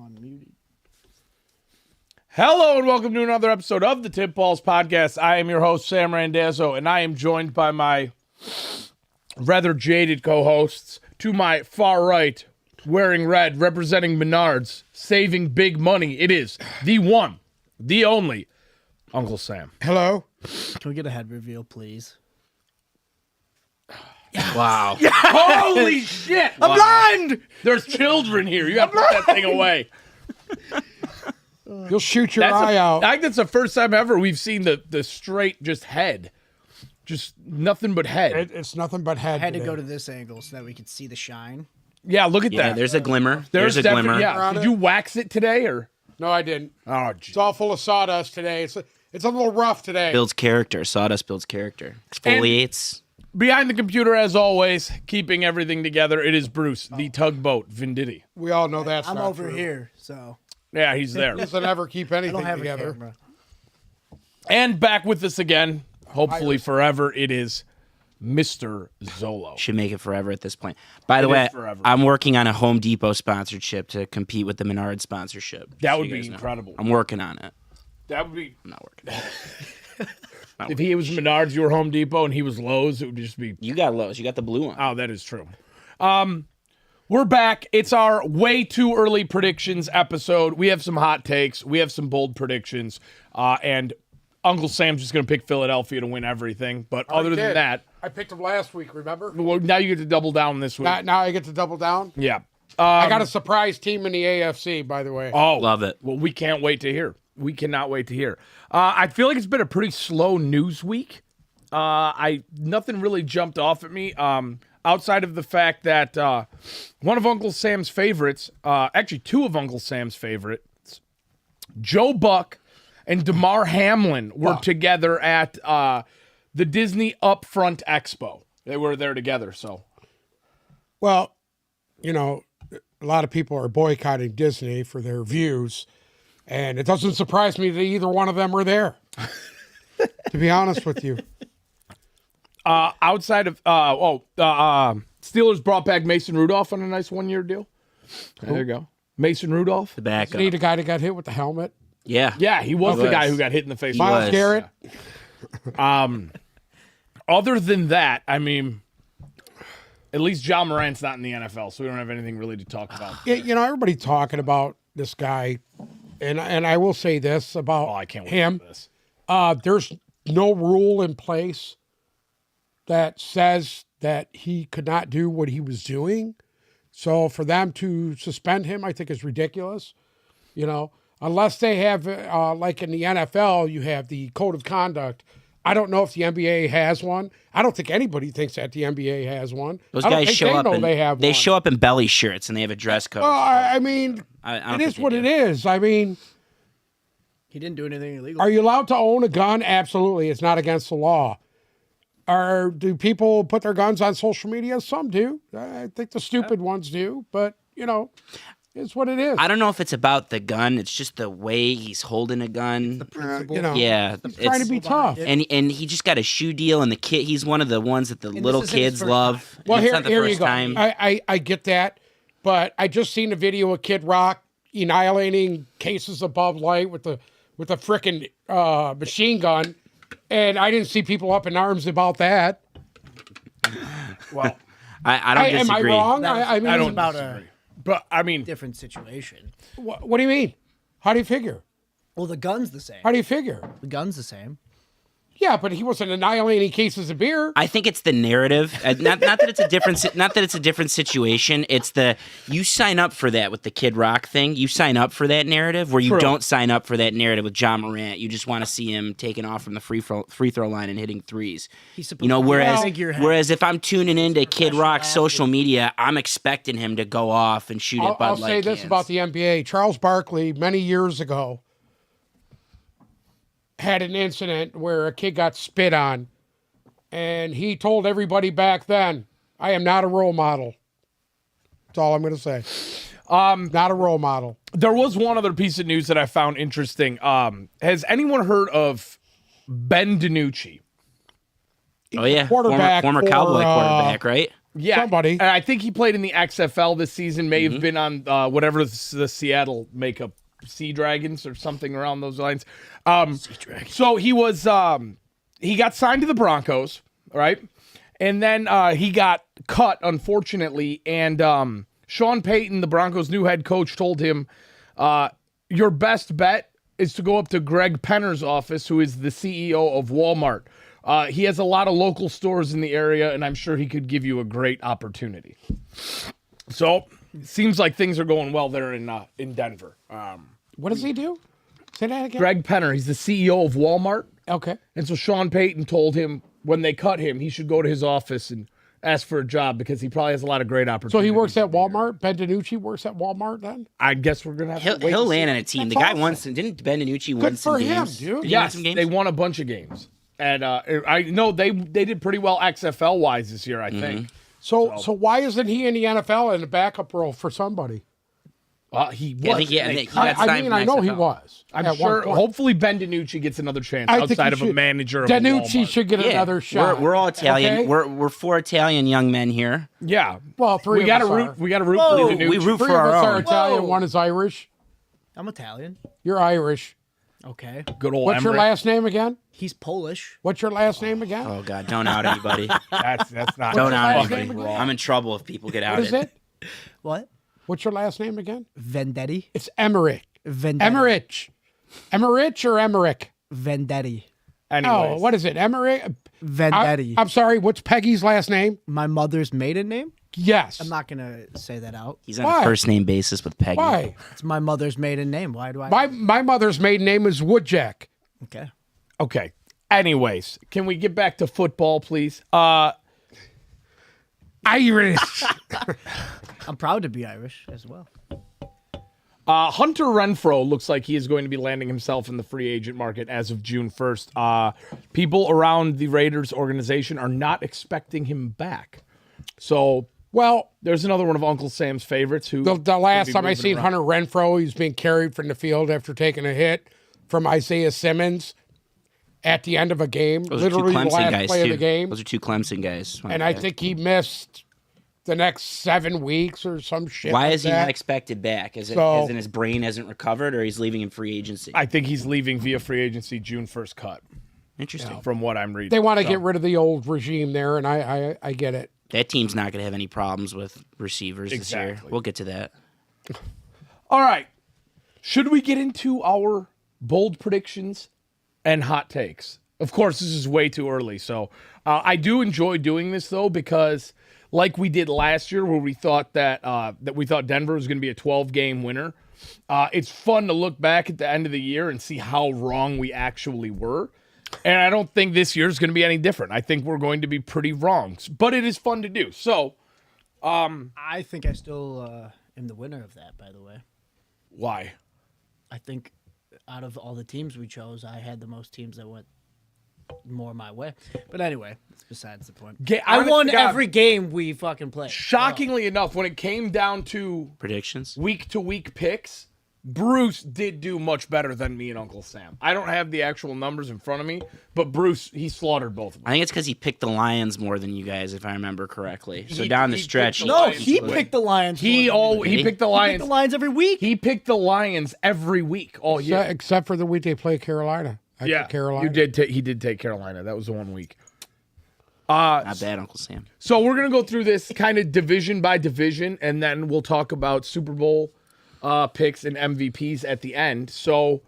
Unmuted. Hello and welcome to another episode of the Tip Balls Podcast. I am your host, Sam Randazzo, and I am joined by my rather jaded co-hosts. To my far right, wearing red, representing Menards, saving big money. It is the one, the only, Uncle Sam. Hello? Can we get a head reveal, please? Wow. Holy shit! I'm blind! There's children here. You got to put that thing away. You'll shoot your eye out. I think that's the first time ever we've seen the straight just head. Just nothing but head. It's nothing but head. I had to today. go to this angle so that we could see the shine. Yeah, look at Yeah, that. there's a glimmer. There's a glimmer. Yeah. Did you wax it today or? No, I didn't. Oh, It's all full of sawdust today. It's a little rough today. Builds character. Sawdust builds character. Exfoliates. Behind the computer, as always, keeping everything together, it is Bruce, the tugboat Venditti. We all know that's I'm not over true. here, so Yeah, he's there. He doesn't ever keep I anything don't have together. a camera. And back with us again, hopefully forever, it is Mr. Zolo. Should make it forever at this point. By the It way, is forever. I'm working on a Home Depot sponsorship to compete with the Menard sponsorship. That so would you be guys know. incredible. I'm working on it. That would be, I'm not working. if he was Menards, you were Home Depot, and he was Lowe's, it would just be, You got Lowe's. You got the blue one. oh, that is true. We're back. It's our way too early predictions episode. We have some hot takes. We have some bold predictions. And Uncle Sam's just going to pick Philadelphia to win everything. But other than did. that, I picked him last week, remember? well, now you get to double down this week. Now I get to double down. Yeah. I got a surprise team in the AFC, by the way. Oh, Love it. Well, we can't wait to hear. We cannot wait to hear. I feel like it's been a pretty slow news week. Nothing really jumped off at me. Outside of the fact that one of Uncle Sam's favorites, actually two of Uncle Sam's favorites, Joe Buck and DeMar Hamlin were together at the Disney Upfront Expo. They were there together, so. Well, you know, a lot of people are boycotting Disney for their views, and it doesn't surprise me that either one of them are there, to be honest with you. Outside of Steelers brought back Mason Rudolph on a nice one-year deal. There you go, Mason Rudolph. The backup. Need a guy that got hit with the helmet. Yeah. Yeah, he was He the guy was. who got hit in the face. Myles was. Garrett. Other than that, I mean, at least John Morant's not in the NFL, so we don't have anything really to talk about. Yeah, you know, everybody talking about this guy, and I will say this about Oh, I can't wait him. for this. There's no rule in place that says that he could not do what he was doing. So for them to suspend him, I think is ridiculous. You know, unless they have, like in the NFL, you have the code of conduct. I don't know if the NBA has one. I don't think anybody thinks that the NBA has one. Those I don't guys think show they up know in they have they one. show up in belly shirts and they have a dress code. Well, I mean, I it don't is think what they it do. is. I mean, He didn't do anything illegal. are you allowed to own a gun? Absolutely. It's not against the law. Do people put their guns on social media? Some do. I think the stupid ones do, but you know, it's what it is. I don't know if it's about the gun. It's just the way he's holding a gun. You know, Yeah, trying to be tough. and he just got a shoe deal, and the kid, he's one of the ones that the little this isn't his kids first love. time. Well, And it's here, not the here you first go. time. I get that, but I just seen a video of Kid Rock annihilating cases of Bud Light with a frickin' machine gun, and I didn't see people up in arms about that. Well, I don't Am I disagree. wrong? That was- I mean, I don't about disagree. a But I mean, different situation. what do you mean? How do you figure? Well, the gun's the same. How do you figure? The gun's the same. Yeah, but he wasn't annihilating cases of beer. I think it's the narrative. Not that it's a different. Not that it's a different situation. It's you sign up for that with the Kid Rock thing. You sign up for that narrative where you True. don't sign up for that narrative with John Morant. You just want to see him taking off from the free throw line and hitting threes. He's supposed You know, to be a whereas figurehead. if I'm tuning into Kid Rock's social media, I'm expecting him to go off and shoot at Bud I'll Light say this cans. about the NBA. Charles Barkley, many years ago, had an incident where a kid got spit on, and he told everybody back then, I am not a role model. That's all I'm going to say. Not a role model. there was one other piece of news that I found interesting. Has anyone heard of Ben DiNucci? Oh yeah, Quarterback former for, Cowboy quarterback, right? Yeah, somebody. And I think he played in the XFL this season. May have been on whatever the Seattle makeup Sea Dragons or something around those lines. So he was he got signed to the Broncos, right? And then he got cut, unfortunately. And Sean Payton, the Broncos' new head coach, told him, "Your best bet is to go up to Greg Penner's office, who is the CEO of Walmart. He has a lot of local stores in the area, and I'm sure he could give you a great opportunity." So, seems like things are going well there in Denver. What does he do? Say that again. Greg Penner, he's the CEO of Walmart, Okay. and so Sean Payton told him when they cut him, he should go to his office and ask for a job because he probably has a lot of great opportunities. So he works at Walmart. Ben DiNucci works at Walmart then? I guess we're gonna have to wait. He'll to see. land on a team. The That's guy awesome. won some. Didn't Ben DiNucci win some for him, games? dude. Did he win Yes, some games? they won a bunch of games, and I know they did pretty well XFL wise this year. I think. So why isn't he in the NFL in a backup role for somebody? He was. Yeah, I think he got I signed mean, from I know he XFL. was. I'm at sure. one point. Hopefully, Ben DiNucci gets another chance I think outside he of a should. manager. Of DiNucci Walmart. should get Yeah, another shot. We're all Italian. Okay? We're 4 Italian young men here. Yeah. Well, three we of got to us root. are. We got to root Whoa. for DiNucci. We root Three for of our us are own. Italian. Whoa. One is Irish. I'm Italian. You're Irish. Okay. Good old. What's your Emmerich. last name again? He's Polish. What's your last name again? Oh God! Don't out anybody. That's not. Don't your out last anybody. name again? I'm in trouble if people get What is outed. it? What? What's your last name again? Vendetti. It's Emmerich. Vendetti. Emmerich. Emmerich or Emmerich? Vendetti. Anyways, Oh, what is it? Emmerich? Vendetti. I'm sorry. What's Peggy's last name? My mother's maiden name? Yes. I'm not gonna say that out. He's on Why? a first name basis with Peggy. Why? It's my mother's maiden name. Why do I? My mother's maiden name is Woodjack. Okay. Okay. Anyways, can we get back to football, please? Irish. I'm proud to be Irish as well. Hunter Renfrow looks like he is going to be landing himself in the free agent market as of June 1st. People around the Raiders organization are not expecting him back. So Well, there's another one of Uncle Sam's favorites who the last could be time I moving seen around. Hunter Renfrow, he's being carried from the field after taking a hit from Isaiah Simmons at the end of a game. Those are two literally the Clemson last guys play too. of the game. Those are 2 Clemson guys. And I think he missed the next 7 weeks or some shit. Why like is he that. not expected back? Is it So- as in his brain hasn't recovered, or he's leaving in free agency? I think he's leaving via free agency June 1st cut, Interesting. from what I'm reading. They want to So, get rid of the old regime there, and I get it. That team's not going to have any problems with receivers this year. Exactly. We'll get to that. All right. Should we get into our bold predictions and hot takes? Of course, this is way too early. So I do enjoy doing this, though, because like we did last year where we thought that we thought Denver was going to be a 12-game winner, it's fun to look back at the end of the year and see how wrong we actually were. And I don't think this year is going to be any different. I think we're going to be pretty wrong, but it is fun to do. So I think I still am the winner of that, by the way. why? I think out of all the teams we chose, I had the most teams that went more my way. But anyway, it's besides the point. I honest won to God, every game we fucking played. Shockingly enough, when it came down to Predictions? week-to-week picks, Bruce did do much better than me and Uncle Sam. I don't have the actual numbers in front of me, but Bruce, he slaughtered both of them. I think it's because he picked the Lions more than you guys, if I remember correctly. So He- down the he stretch, picked the No, Lions he win. picked the Lions. He more than all everybody. he picked the He Lions. picked the Lions every week. He picked the Lions every week all year. Except for the week they play Carolina. I Yeah, took Carolina. you did. He did take Carolina. That was the 1 week. not bad, Uncle Sam. So we're gonna go through this kind of division by division, and then we'll talk about Super Bowl picks and MVPs at the end. So,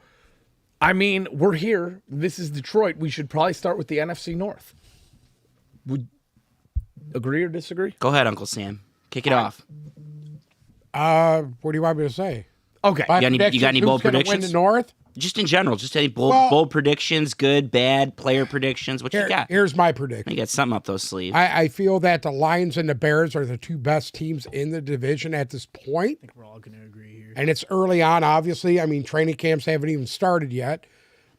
I mean, we're here. This is Detroit. We should probably start with the NFC North. Would agree or disagree? Go ahead, Uncle Sam. Kick it off. What do you want me to say? Okay. My You got any predictions, bold who's gonna predictions? Win the North? Just in general, just any bold, Well- bold predictions, good, bad, player predictions. What you got? Here's my prediction. You got something up those sleeves. I feel that the Lions and the Bears are the 2 best teams in the division at this point. I think we're all going to agree here. And it's early on, obviously. I mean, training camps haven't even started yet.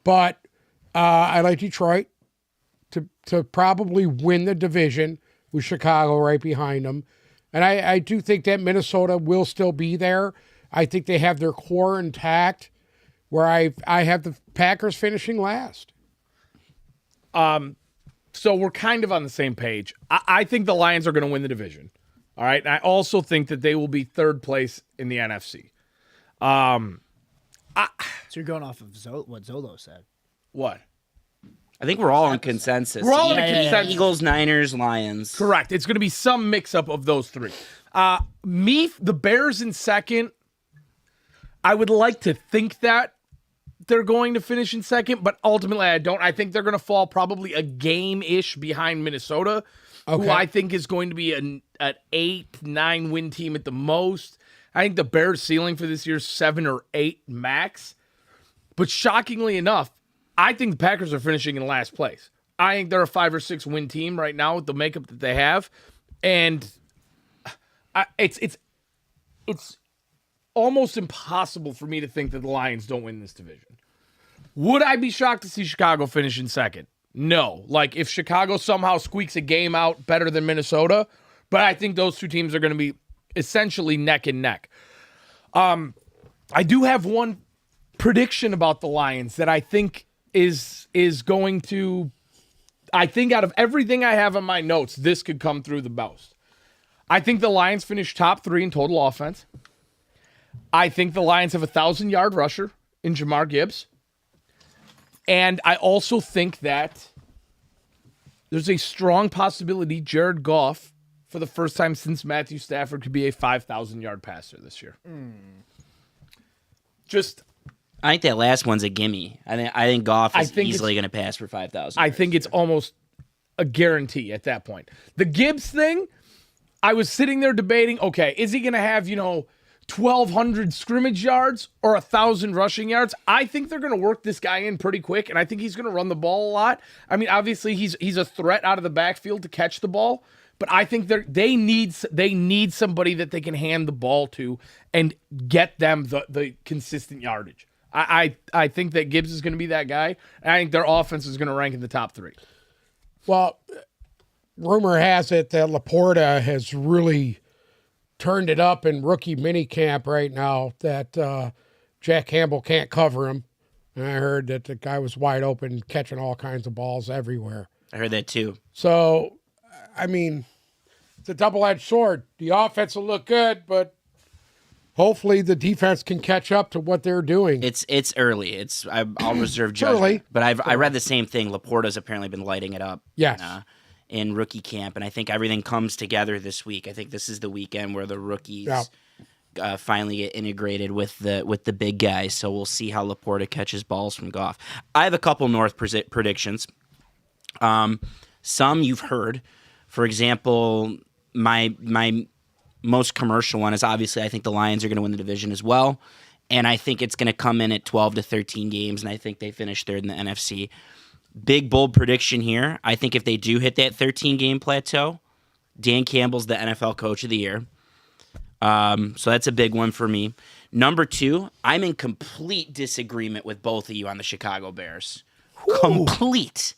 But I like Detroit to probably win the division with Chicago right behind them. And I do think that Minnesota will still be there. I think they have their core intact, where I have the Packers finishing last. So we're kind of on the same page. I think the Lions are going to win the division. All right. And I also think that they will be third place in the NFC. So you're going off of what Zolo said. What? I think we're all in consensus. We're all in Yeah, consensus. Eagles, Niners, Lions. Correct. It's going to be some mix-up of those three. The Bears in second, I would like to think that they're going to finish in second, but ultimately I don't. I think they're going to fall probably a game-ish behind Minnesota, who I think is going to be an 8-9 win team at the most. I think the Bears' ceiling for this year is 7 or 8 max. But shockingly enough, I think the Packers are finishing in last place. I think they're a 5 or 6 win team right now with the makeup that they have, and it's almost impossible for me to think that the Lions don't win this division. Would I be shocked to see Chicago finish in second? No. Like, if Chicago somehow squeaks a game out better than Minnesota, but I think those two teams are going to be essentially neck and neck. I do have one prediction about the Lions that I think is going to, I think out of everything I have in my notes, this could come through the most. I think the Lions finish top 3 in total offense. I think the Lions have a 1,000-yard rusher in Jahmyr Gibbs. And I also think that there's a strong possibility Jared Goff, for the first time since Matthew Stafford, could be a 5,000-yard passer this year. I think that last one's a gimme. I think Goff is think easily going to pass for 5,000. I think it's almost a guarantee at that point. The Gibbs thing, I was sitting there debating, okay, is he going to have, 1,200 scrimmage yards or 1,000 rushing yards? I think they're going to work this guy in pretty quick, and I think he's going to run the ball a lot. I mean, obviously, he's a threat out of the backfield to catch the ball, but I think they need somebody that they can hand the ball to and get them the consistent yardage. I think that Gibbs is going to be that guy. And I think their offense is going to rank in the top 3. Well, rumor has it that Laporta has really turned it up in rookie minicamp right now, that Jack Campbell can't cover him. And I heard that the guy was wide open, catching all kinds of balls everywhere. I heard that too. So, I mean, it's a double-edged sword. The offense will look good, but hopefully the defense can catch up to what they're doing. It's early. I'll reserve judgment. Early. But I read the same thing. Laporta's apparently been lighting it up. Yes. In rookie camp, and I think everything comes together this week. I think this is the weekend where the rookies finally get integrated with the big guys. So we'll see how Laporta catches balls from Goff. I have a couple North predictions. Some you've heard. For example, my most commercial one is obviously I think the Lions are going to win the division as well, and I think it's going to come in at 12 to 13 games, and I think they finish third in the NFC. Big, bold prediction here. I think if they do hit that 13-game plateau, Dan Campbell's the NFL Coach of the Year. So that's a big one for me. Number 2, I'm in complete disagreement with both of you on the Chicago Bears. Ooh. Complete.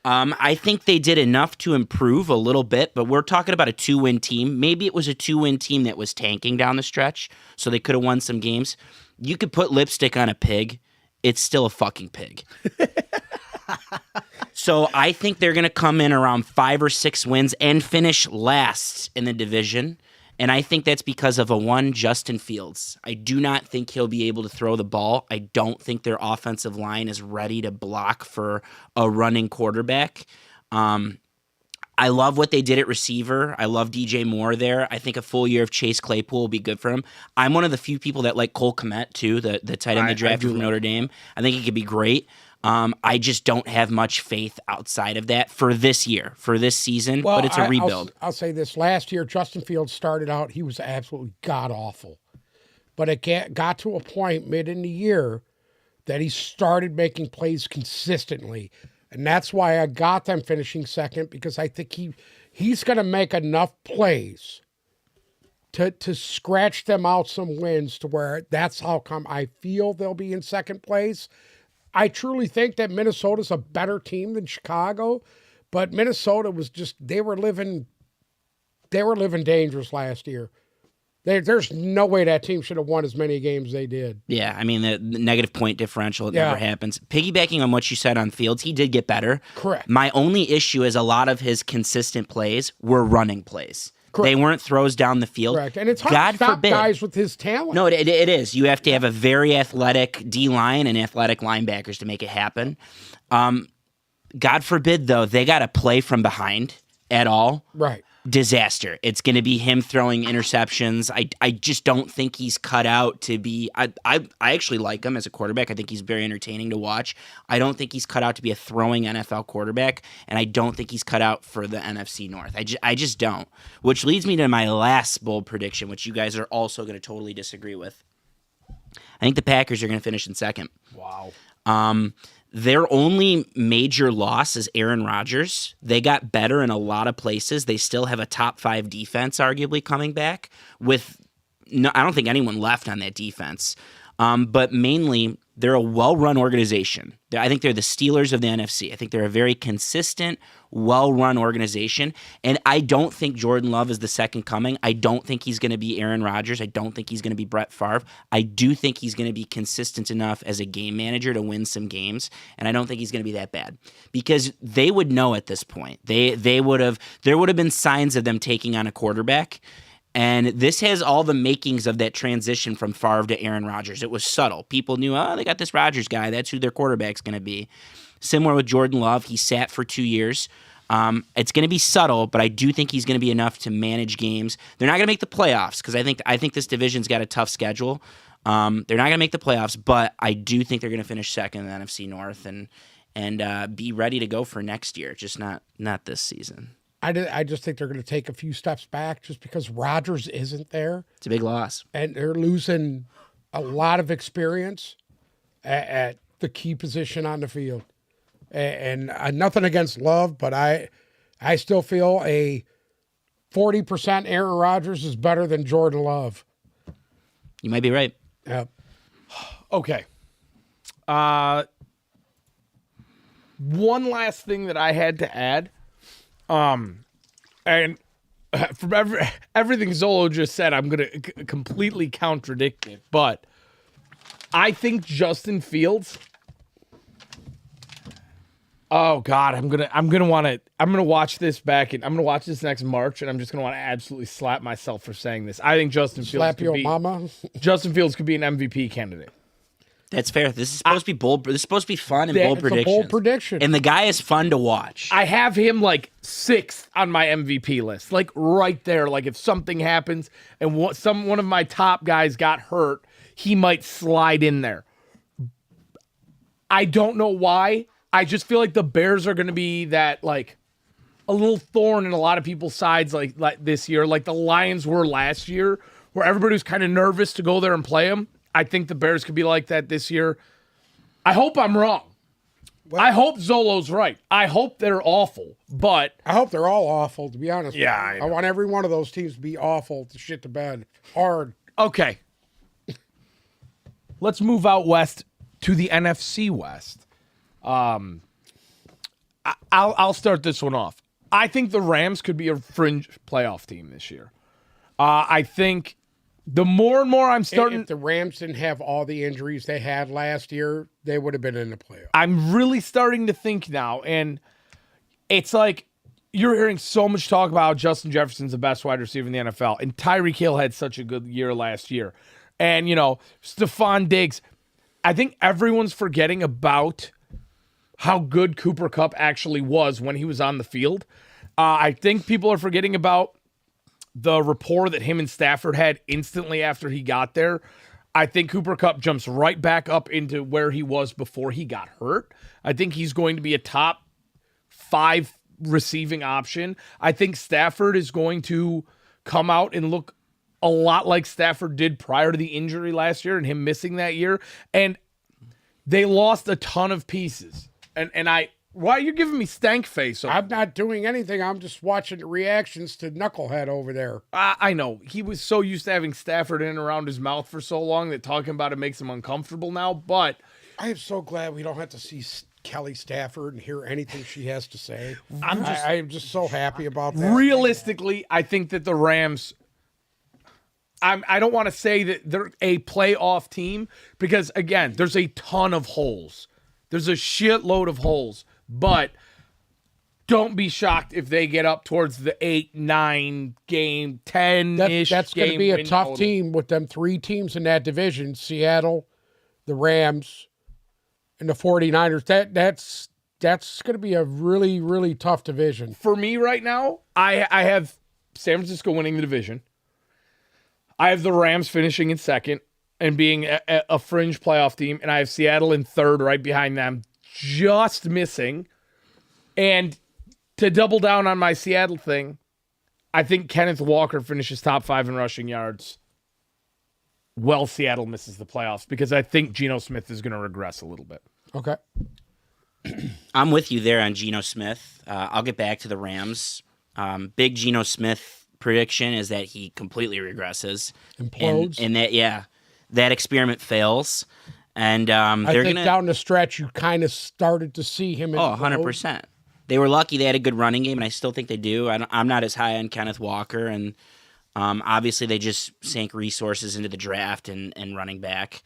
I think they did enough to improve a little bit, but we're talking about a 2-win team. Maybe it was a 2-win team that was tanking down the stretch, so they could have won some games. You could put lipstick on a pig. It's still a fucking pig. So I think they're going to come in around 5 or 6 wins and finish last in the division. And I think that's because of Justin Fields. I do not think he'll be able to throw the ball. I don't think their offensive line is ready to block for a running quarterback. I love what they did at receiver. I love DJ Moore there. I think a full year of Chase Claypool will be good for him. I'm one of the few people that like Cole Kmet, too, the tight end they drafted from Notre Dame. I think he could be great. I just don't have much faith outside of that for this year, for this season, but it's a rebuild. I'll say this. Last year, Justin Fields started out, he was absolutely god-awful. But it got to a point mid in the year that he started making plays consistently. And that's why I got them finishing second, because I think he's going to make enough plays to scratch them out some wins to where that's how come I feel they'll be in second place. I truly think that Minnesota's a better team than Chicago, but Minnesota was just they were living dangerous last year. There's no way that team should have won as many games they did. Yeah, I mean, the negative point differential, it Yeah. never happens. Piggybacking on what you said on Fields, he did get better. Correct. My only issue is a lot of his consistent plays were running plays. Correct. They weren't throws down the field. Correct. And it's hard God to stop forbid. guys with his talent. No, it is. You have to have a very athletic D-line and athletic linebackers to make it happen. God forbid, though, they got to play from behind at all. Right. Disaster. It's going to be him throwing interceptions. I just don't think he's cut out to be. I actually like him as a quarterback. I think he's very entertaining to watch. I don't think he's cut out to be a throwing NFL quarterback, and I don't think he's cut out for the NFC North. I just don't. Which leads me to my last bold prediction, which you guys are also going to totally disagree with. I think the Packers are going to finish in second. Wow. Their only major loss is Aaron Rodgers. They got better in a lot of places. They still have a top 5 defense, arguably, coming back with no, I don't think anyone left on that defense. But mainly, they're a well-run organization. I think they're the Steelers of the NFC. I think they're a very consistent, well-run organization. And I don't think Jordan Love is the second coming. I don't think he's going to be Aaron Rodgers. I don't think he's going to be Brett Favre. I do think he's going to be consistent enough as a game manager to win some games. And I don't think he's going to be that bad. Because they would know at this point. There would have been signs of them taking on a quarterback. And this has all the makings of that transition from Favre to Aaron Rodgers. It was subtle. People knew, they got this Rodgers guy. That's who their quarterback's going to be. Similar with Jordan Love. He sat for 2 years. It's going to be subtle, but I do think he's going to be enough to manage games. They're not going to make the playoffs because I think this division's got a tough schedule. They're not going to make the playoffs, but I do think they're going to finish second in the NFC North and be ready to go for next year, just not this season. I just think they're going to take a few steps back just because Rodgers isn't there. It's a big loss. And they're losing a lot of experience at the key position on the field. And nothing against Love, but I still feel a 40% Aaron Rodgers is better than Jordan Love. You might be right. Yep. Okay. One last thing that I had to add. And from everything Zolo just said, I'm going to completely contradict it. But I think Justin Fields. Oh God, I'm gonna watch this back, and I'm gonna watch this next March, and I'm just gonna want to absolutely slap myself for saying this. I think Justin Fields Slap your mama. Justin Fields could be an MVP candidate. That's fair. This is supposed to be bold. This is supposed to be fun and bold It's a predictions. bold prediction. And the guy is fun to watch. I have him like 6th on my MVP list, like right there. Like if something happens and one of my top guys got hurt, he might slide in there. I don't know why. I just feel like the Bears are going to be that like a little thorn in a lot of people's sides like this year, like the Lions were last year, where everybody was kind of nervous to go there and play them. I think the Bears could be like that this year. I hope I'm wrong. Well, I hope Zolo's right. I hope they're awful, but I hope they're all awful, to be honest. Yeah, with you. I I know. want every one of those teams to be awful to shit the bed hard. okay. Let's move out west to the NFC West. I'll start this one off. I think the Rams could be a fringe playoff team this year. I think the more and more I'm starting, If the Rams didn't have all the injuries they had last year, they would have been in the playoffs. I'm really starting to think now, and it's like you're hearing so much talk about how Justin Jefferson's the best wide receiver in the NFL, and Tyreek Hill had such a good year last year. And, Stephon Diggs, I think everyone's forgetting about how good Cooper Kupp actually was when he was on the field. I think people are forgetting about the rapport that him and Stafford had instantly after he got there. I think Cooper Kupp jumps right back up into where he was before he got hurt. I think he's going to be a top 5 receiving option. I think Stafford is going to come out and look a lot like Stafford did prior to the injury last year and him missing that year. And they lost a ton of pieces. Why are you giving me stank face? I'm not doing anything. I'm just watching the reactions to Knucklehead over there. I know. He was so used to having Stafford in and around his mouth for so long that talking about it makes him uncomfortable now. But I am so glad we don't have to see Kelly Stafford and hear anything she has to say. I'm I am just so happy about that. realistically, I think that the Rams I don't want to say that they're a playoff team because, again, there's a ton of holes. There's a shitload of holes. But don't be shocked if they get up towards the 8, 9 game, 10-ish That's going to game be a win tough total. team with them 3 teams in that division: Seattle, the Rams, and the 49ers. That's going to be a really, really tough division. For me right now, I have San Francisco winning the division. I have the Rams finishing in second and being a fringe playoff team, and I have Seattle in third right behind them, just missing. And to double down on my Seattle thing, I think Kenneth Walker finishes top 5 in rushing yards. Well, Seattle misses the playoffs because I think Geno Smith is going to regress a little bit. Okay. I'm with you there on Geno Smith. I'll get back to the Rams. Big Geno Smith prediction is that he completely regresses. Implodes. And that experiment fails. And I they're think going to... down the stretch, you kind of started to see him. Oh, 100%. They were lucky they had a good running game, and I still think they do. I'm not as high on Kenneth Walker, and obviously they just sank resources into the draft and running back.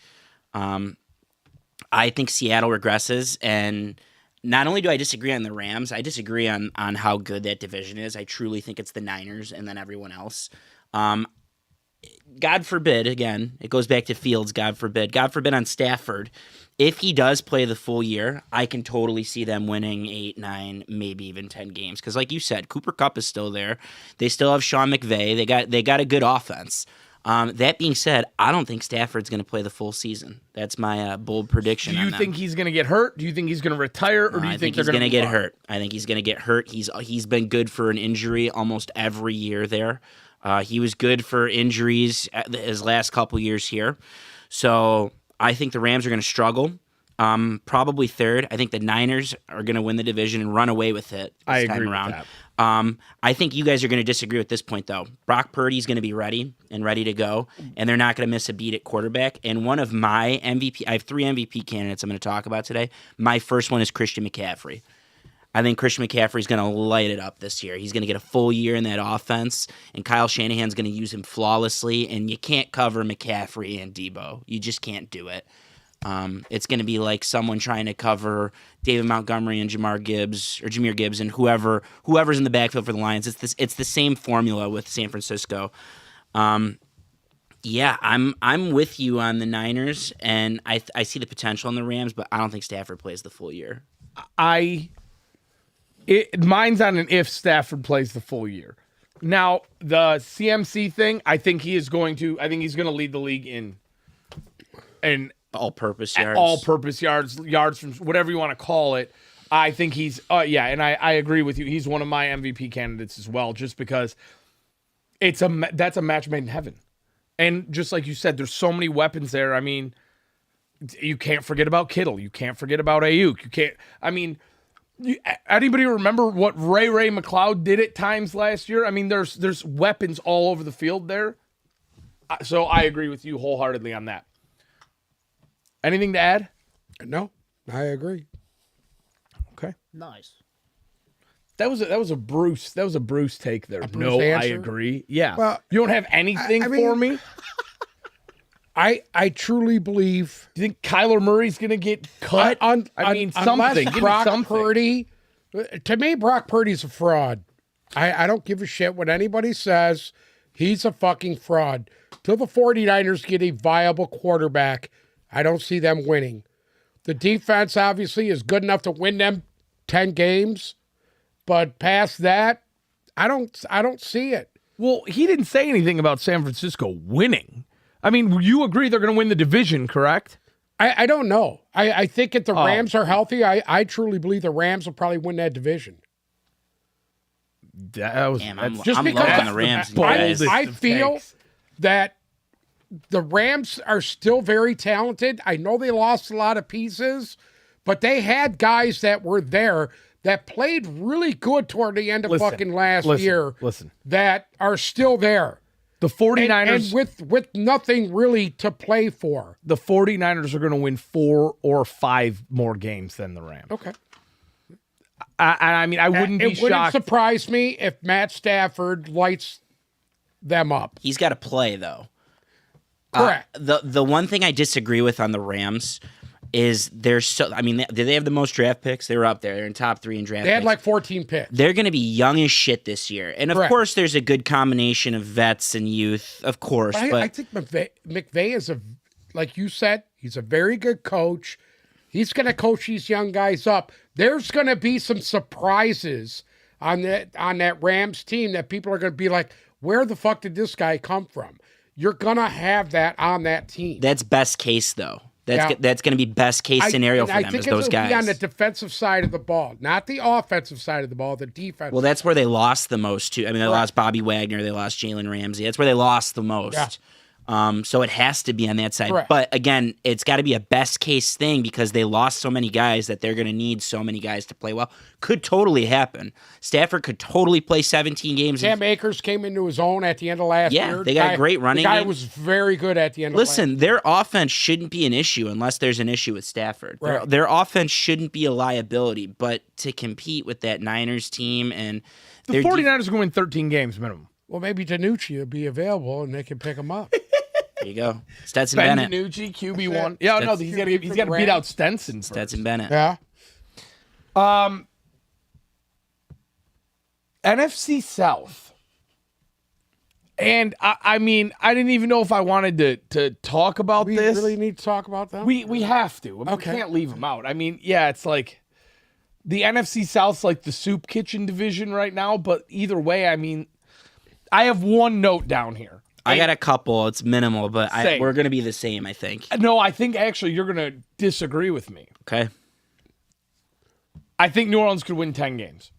I think Seattle regresses, and not only do I disagree on the Rams, I disagree on how good that division is. I truly think it's the Niners and then everyone else. God forbid, again, it goes back to Fields, God forbid on Stafford. If he does play the full year, I can totally see them winning 8, 9, maybe even 10 games. Because like you said, Cooper Kupp is still there. They still have Sean McVay. They got a good offense. That being said, I don't think Stafford's going to play the full season. That's my bold prediction. Do you think he's going to get hurt? Do you think he's going to retire? Or do you think he's they're going to get hurt? I think he's going to get hurt. He's been good for an injury almost every year there. He was good for injuries his last couple years here. So I think the Rams are going to struggle. Probably third. I think the Niners are going to win the division and run away with it this time around. With that. I think you guys are going to disagree at this point, though. Brock Purdy's going to be ready to go, and they're not going to miss a beat at quarterback. And one of my MVP, I have 3 MVP candidates I'm going to talk about today. My first one is Christian McCaffrey. I think Christian McCaffrey's going to light it up this year. He's going to get a full year in that offense, and Kyle Shanahan's going to use him flawlessly, and you can't cover McCaffrey and Debo. You just can't do it. It's going to be like someone trying to cover David Montgomery and Jahmyr Gibbs and whoever's in the backfield for the Lions. It's the same formula with San Francisco. Yeah, I'm with you on the Niners, and I see the potential in the Rams, but I don't think Stafford plays the full year. Mine's on an if Stafford plays the full year. Now, the CMC thing, I think he's going to lead the league in all-purpose yards, yards from whatever you want to call it. I think he's and I agree with you. He's one of my MVP candidates as well, just because that's a match made in heaven. And just like you said, there's so many weapons there. I mean, you can't forget about Kittle. You can't forget about Ayuk. You can't. I mean, anybody remember what Ray McLeod did at times last year? I mean, there's weapons all over the field there. So I agree with you wholeheartedly on that. Anything to add? No, I agree. Okay. Nice. That was a Bruce take there. Bruce No, answer? I agree. Yeah. Well, you don't have anything I for mean- me? I truly believe Do you think Kyler Murray's going to get cut? unless something. Give me Brock something. Purdy, to me, Brock Purdy's a fraud. I don't give a shit what anybody says. He's a fucking fraud. Till the 49ers get a viable quarterback, I don't see them winning. The defense obviously is good enough to win them 10 games, but past that, I don't see it. Well, he didn't say anything about San Francisco winning. I mean, you agree they're going to win the division, correct? I don't know. I think if the Rams are healthy, I truly believe the Rams will probably win that division. That was Damn, I'm Just low because on the Rams. the guys. boldest I of feel takes. that the Rams are still very talented. I know they lost a lot of pieces, but they had guys that were there that played really good toward the end of fucking last year Listen. that are still there. The 49ers And with nothing really to play for. the 49ers are going to win 4 or 5 more games than the Rams. Okay. I mean, I wouldn't be It wouldn't shocked. surprise me if Matt Stafford lights them up. He's got to play, though. Correct. The one thing I disagree with on the Rams is did they have the most draft picks? They were up there. They're in top 3 in draft They had picks. like 14 picks. They're going to be young as shit this year. And of Correct. course, there's a good combination of vets and youth, of course. I think McVay is like you said, he's a very good coach. He's going to coach these young guys up. There's going to be some surprises on that Rams team that people are going to be like, where the fuck did this guy come from? You're going to have that on that team. That's best case, though. That's going to be best case scenario for them, is those guys. Be on the defensive side of the ball, not the offensive side of the ball, the defense. Well, that's where they lost the most, too. I mean, they lost Bobby Wagner. They lost Jalen Ramsey. That's where they lost the most. Yeah. So it has to be on that side. Correct. But again, it's got to be a best case thing because they lost so many guys that they're going to need so many guys to play well. Could totally happen. Stafford could totally play 17 games. Cam Akers came into his own at the end of last year. Yeah, they got a great running game. The guy game. was very good at the end of last year. Listen, their offense shouldn't be an issue unless there's an issue with Stafford. Right. Their offense shouldn't be a liability, but to compete with that Niners team and The 49ers are going to win 13 games minimum. Well, maybe Danucci will be available and they can pick him up. there you go. Stetson Ben Bennett. DiNucci, QB1. Yeah, no, he's got to beat out Stenson first. Stetson Bennett. Yeah. NFC South. And I mean, I didn't even know if I wanted to talk about We this. really need to talk about that. We have to. I mean, Okay. We can't leave them out. I mean, yeah, it's like the NFC South's like the soup kitchen division right now. But either way, I mean, I have one note down here. I got a couple. It's minimal, but Same. we're going to be the same, I think. No, I think actually you're going to disagree with me. Okay. I think New Orleans could win 10 games.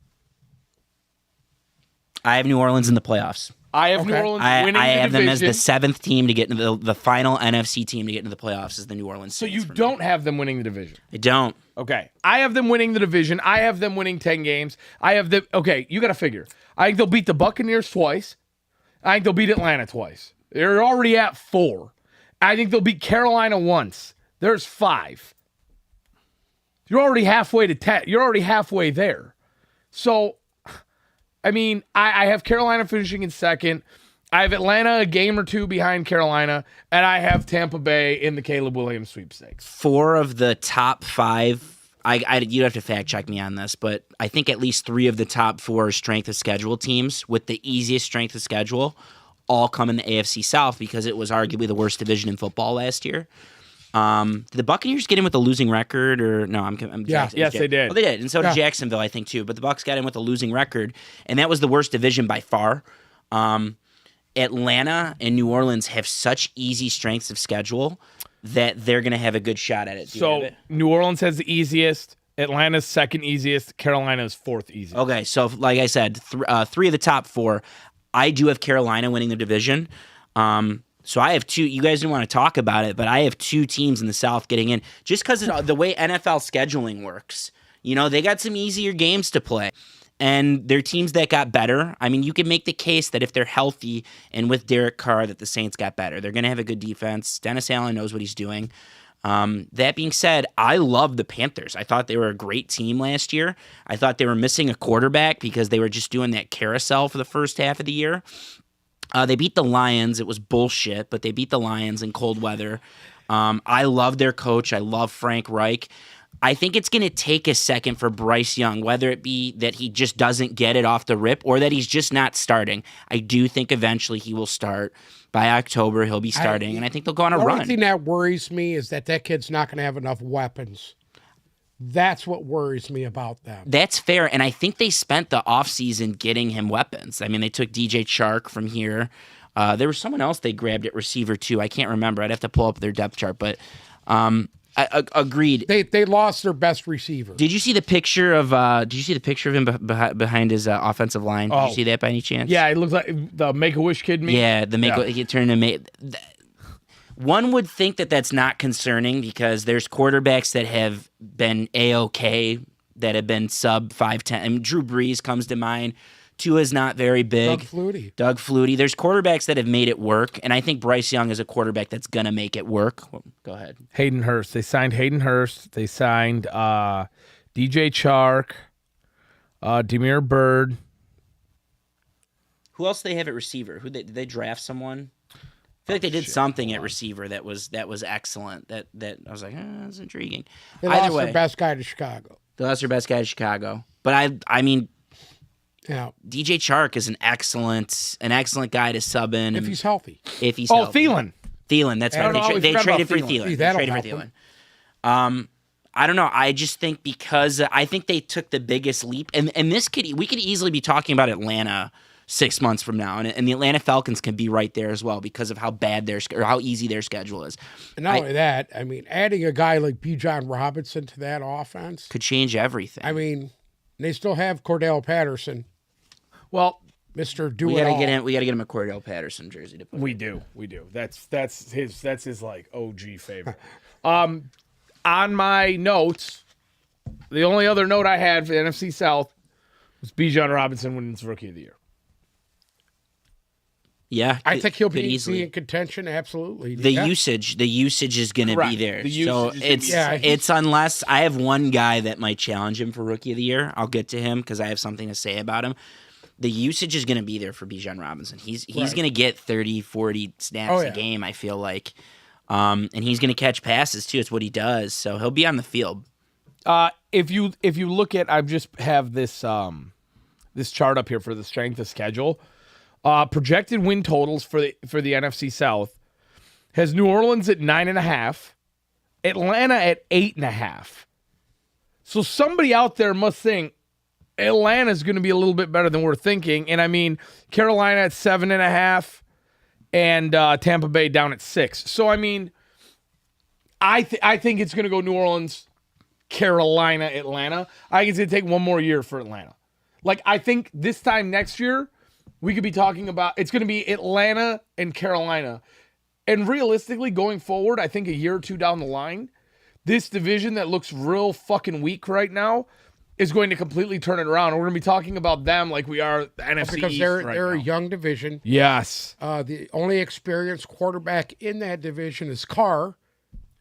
I have New Orleans in the playoffs. I have New Okay. Orleans I winning have the them as division. the 7th team to get into the final NFC team to get into the playoffs is the New Orleans So Saints you for me. don't have them winning the division. I don't. Okay. I have them winning the division. I have them winning 10 games. Okay, you got to figure. I think they'll beat the Buccaneers twice. I think they'll beat Atlanta twice. They're already at 4. I think they'll beat Carolina once. There's 5. You're already halfway to 10. You're already halfway there. So, I mean, I have Carolina finishing in 2nd. I have Atlanta a game or 2 behind Carolina, and I have Tampa Bay in the Caleb Williams sweepstakes. 4 of the top 5, you'd have to fact check me on this, but I think at least 3 of the top 4 strength of schedule teams with the easiest strength of schedule all come in the AFC South because it was arguably the worst division in football last year. Did the Buccaneers get in with a losing record, or no? I'm Yeah. Yes, they did. Well, they did, and so did Yeah. Jacksonville, I think, too. But the Bucs got in with a losing record, and that was the worst division by far. Atlanta and New Orleans have such easy strengths of schedule that they're going to have a good shot at it. Do you have So it? New Orleans has the easiest, Atlanta's 2nd easiest, Carolina's 4th easiest. Okay, so like I said, 3 of the top 4. I do have Carolina winning the division. So I have 2. You guys didn't want to talk about it, but I have 2 teams in the South getting in just because of the way NFL scheduling works. You know, they got some easier games to play. And they're teams that got better. I mean, you can make the case that if they're healthy and with Derek Carr that the Saints got better. They're going to have a good defense. Dennis Allen knows what he's doing. That being said, I love the Panthers. I thought they were a great team last year. I thought they were missing a quarterback because they were just doing that carousel for the first half of the year. They beat the Lions. It was bullshit, but they beat the Lions in cold weather. I love their coach. I love Frank Reich. I think it's going to take a second for Bryce Young, whether it be that he just doesn't get it off the rip or that he's just not starting. I do think eventually he will start. By October, he'll be starting, and I think they'll go on a The run. only thing that worries me is that kid's not going to have enough weapons. That's what worries me about them. That's fair, and I think they spent the offseason getting him weapons. I mean, they took DJ Chark from here. There was someone else they grabbed at receiver, too. I can't remember. I'd have to pull up their depth chart, but I agreed. They lost their best receiver. Did you see the picture of him behind his offensive line? Did you see that by any chance? Yeah, it looks like the Make-A-Wish kid. Yeah, he turned to one would think that that's not concerning because there's quarterbacks that have been A-OK, that have been sub 5'10". I mean, Drew Brees comes to mind. Tua's not very big. Doug Flutie. There's quarterbacks that have made it work, and I think Bryce Young is a quarterback that's going to make it work. Well, go ahead. Hayden Hurst. They signed Hayden Hurst. They signed DJ Chark, Demir Bird. Who else do they have at receiver? Did they draft someone? feel like they did something at receiver that was excellent. That I was like, that's intriguing. They Either lost way, their best guy to Chicago. they lost their best guy to Chicago. But I mean, Yeah, DJ Chark is an excellent guy to sub in if he's healthy. if he's Oh, healthy. Thielen. That's I right. don't know, we They forgot traded about for Thielen. Thielen. See, They that'll traded for help Thielen. I don't know. I just think because I think they took the biggest leap, and we could easily be talking about Atlanta 6 months from now, and the Atlanta Falcons can be right there as well because of how bad or how easy their schedule is. And not only that, I mean, adding a guy like Bijan Robinson to that offense, Could change everything. I mean, they still have Cordell Patterson, Well, Mr. Do we It gotta All. get him. We gotta get him a Cordell Patterson jersey to put. we do. That's his like OG favorite. On my notes, the only other note I had for the NFC South was Bijan Robinson winning his Rookie of the Year. Yeah, I think he'll could be easily. in contention. Absolutely. The Yeah. usage is going to be Correct. there. The usage So is gonna it's be there. Yeah, it's unless I have one guy that might challenge him for Rookie of the Year. I'll get to him because I have something to say about him. The usage is going to be there for Bijan Robinson. He's Right. going to get 30, 40 snaps Oh, a yeah. game, I feel like. And he's going to catch passes too. It's what he does. So he'll be on the field. If you look at, I just have this this chart up here for the strength of schedule. Projected win totals for the NFC South has New Orleans at 9.5, Atlanta at 8.5. So somebody out there must think Atlanta's going to be a little bit better than we're thinking. And I mean, Carolina at 7.5 and Tampa Bay down at 6. So I mean, I think it's going to go New Orleans, Carolina, Atlanta. I think it's going to take one more year for Atlanta. Like, I think this time next year, we could be talking about, it's going to be Atlanta and Carolina. And realistically, going forward, I think a year or two down the line, this division that looks real fucking weak right now is going to completely turn it around. And we're going to be talking about them like we are the NFC because East they're right a now. young division. Yes. The only experienced quarterback in that division is Carr.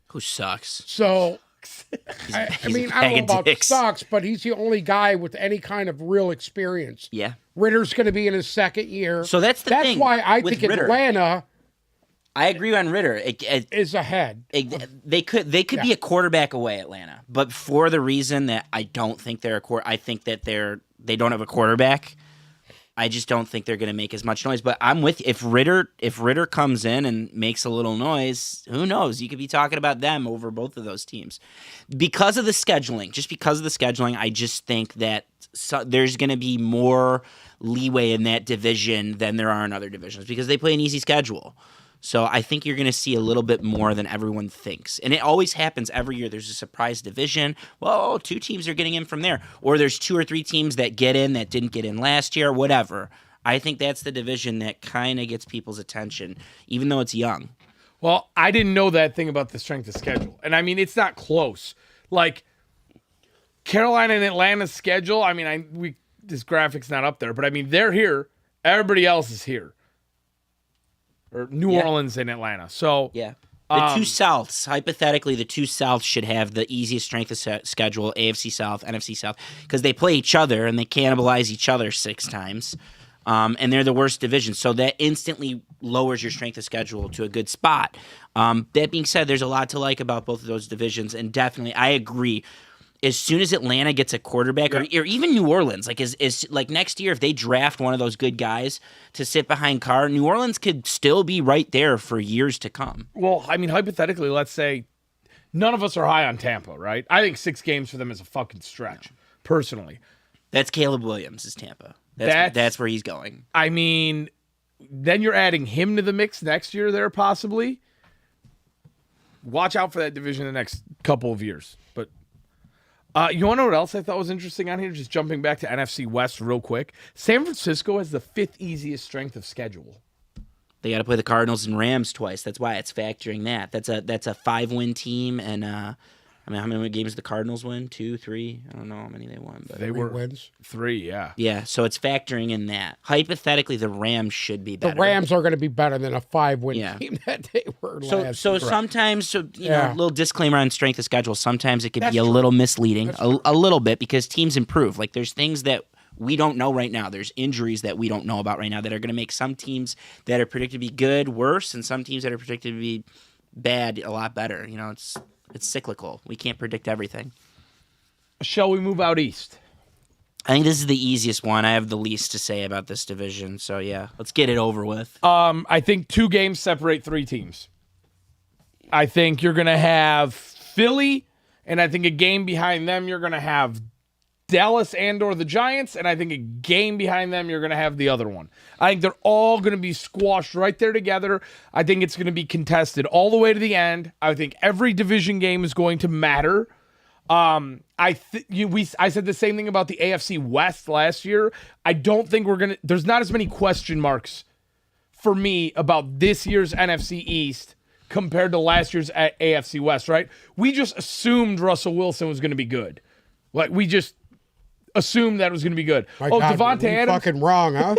Who sucks? So, I he's a mean, I bag don't of know about dicks. sucks, but he's the only guy with any kind of real experience. Yeah. Ritter's going to be in his second year. So that's the That's thing why I with think Ritter. Atlanta I agree on Ritter. is ahead. They could be a quarterback away, Atlanta, but for the reason that I don't think they're I think that they don't have a quarterback. I just don't think they're going to make as much noise. But I'm with if Ritter comes in and makes a little noise, who knows? You could be talking about them over both of those teams because of the scheduling. Just because of the scheduling, I just think that there's going to be more leeway in that division than there are in other divisions because they play an easy schedule. So I think you're going to see a little bit more than everyone thinks. And it always happens every year. There's a surprise division. Well, 2 teams are getting in from there. Or there's 2 or 3 teams that get in that didn't get in last year, whatever. I think that's the division that kind of gets people's attention, even though it's young. Well, I didn't know that thing about the strength of schedule. And I mean, it's not close. Like, Carolina and Atlanta's schedule, I mean, this graphic's not up there, but I mean, they're here. Everybody else is here. Or New Orleans and Atlanta. So, Yeah. The 2 Souths, hypothetically, the 2 Souths should have the easiest strength of schedule, AFC South, NFC South, because they play each other and they cannibalize each other 6 times. And they're the worst division. So that instantly lowers your strength of schedule to a good spot. That being said, there's a lot to like about both of those divisions. And definitely, I agree. As soon as Atlanta gets a quarterback, or even New Orleans, like is like next year, if they draft one of those good guys to sit behind Carr, New Orleans could still be right there for years to come. well, I mean, hypothetically, let's say none of us are high on Tampa, right? I think 6 games for them is a fucking stretch, personally. That's Caleb Williams, is Tampa. That's- That's where he's going. I mean, then you're adding him to the mix next year there, possibly. Watch out for that division the next couple of years. But you want to know what else I thought was interesting on here? Just jumping back to NFC West real quick. San Francisco has the 5th easiest strength of schedule. They got to play the Cardinals and Rams twice. That's why it's factoring that. That's a 5-win team, and I mean, how many games did the Cardinals win? 2, 3? I don't know how many they won, but They 3 were wins. 3, yeah. yeah. So it's factoring in that. Hypothetically, the Rams should be The better. Rams are going to be better than a 5-win Yeah. team that they were So last. sometimes, you know, Yeah. a little disclaimer on strength of schedule. Sometimes it could That's be a true. little misleading, That's a little bit, because teams improve. Like there's things that We don't know right now. There's injuries that we don't know about right now that are going to make some teams that are predicted to be good worse, and some teams that are predicted to be bad a lot better. You know, it's cyclical. We can't predict everything. Shall we move out east? I think this is the easiest one. I have the least to say about this division. So, yeah, let's get it over with. I think 2 games separate 3 teams. I think you're going to have Philly, and I think a game behind them you're going to have Dallas and or the Giants, and I think a game behind them you're going to have the other one. I think they're all going to be squashed right there together. I think it's going to be contested all the way to the end. I think every division game is going to matter. I said the same thing about the AFC West last year. I don't think there's not as many question marks for me about this year's NFC East compared to last year's AFC West, right? We just assumed Russell Wilson was going to be good. Like, we just assumed that it was going to be good. My God, Devontae you're Adams. fucking wrong, huh?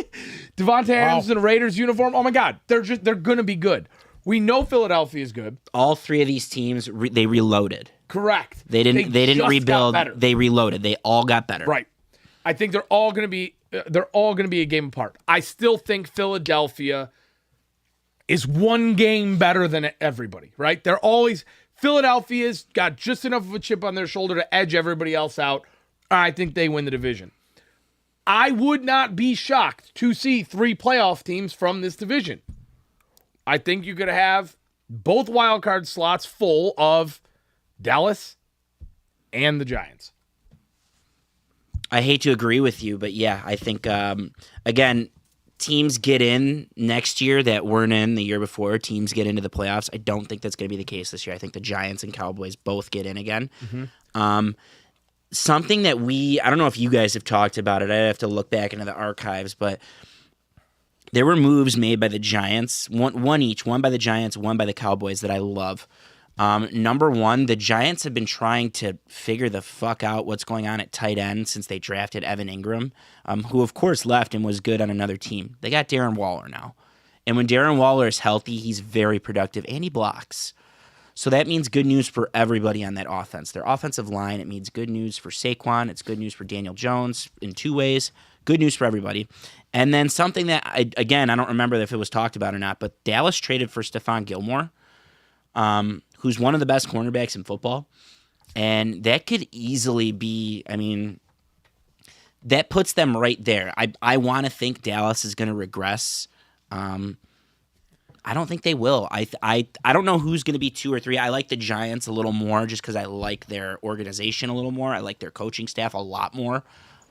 Devontae Adams in a Raiders uniform. Oh my God. They're going to be good. We know Philadelphia is good. All 3 of these teams, they reloaded. Correct. They didn't just rebuild. got better. They reloaded. They all got better. Right. I think they're all going to be a game apart. I still think Philadelphia is 1 game better than everybody, right? Philadelphia's got just enough of a chip on their shoulder to edge everybody else out. I think they win the division. I would not be shocked to see 3 playoff teams from this division. I think you're going to have both wildcard slots full of Dallas and the Giants. I hate to agree with you, but yeah, I think, again, teams get in next year that weren't in the year before. Teams get into the playoffs. I don't think that's going to be the case this year. I think the Giants and Cowboys both get in again. Mm-hmm. Something that I don't know if you guys have talked about it. I'd have to look back into the archives, but there were moves made by the Giants, one each, one by the Giants, one by the Cowboys that I love. Number one, the Giants have been trying to figure the fuck out what's going on at tight end since they drafted Evan Ingram, who of course left and was good on another team. They got Darren Waller now. And when Darren Waller is healthy, he's very productive and he blocks. So that means good news for everybody on that offense. Their offensive line, it means good news for Saquon. It's good news for Daniel Jones in 2 ways. Good news for everybody. And then something that, I don't remember if it was talked about or not, but Dallas traded for Stephon Gilmore, who's one of the best cornerbacks in football. And that could easily be, that puts them right there. I want to think Dallas is going to regress. I don't think they will. I don't know who's going to be 2 or 3. I like the Giants a little more just because I like their organization a little more. I like their coaching staff a lot more.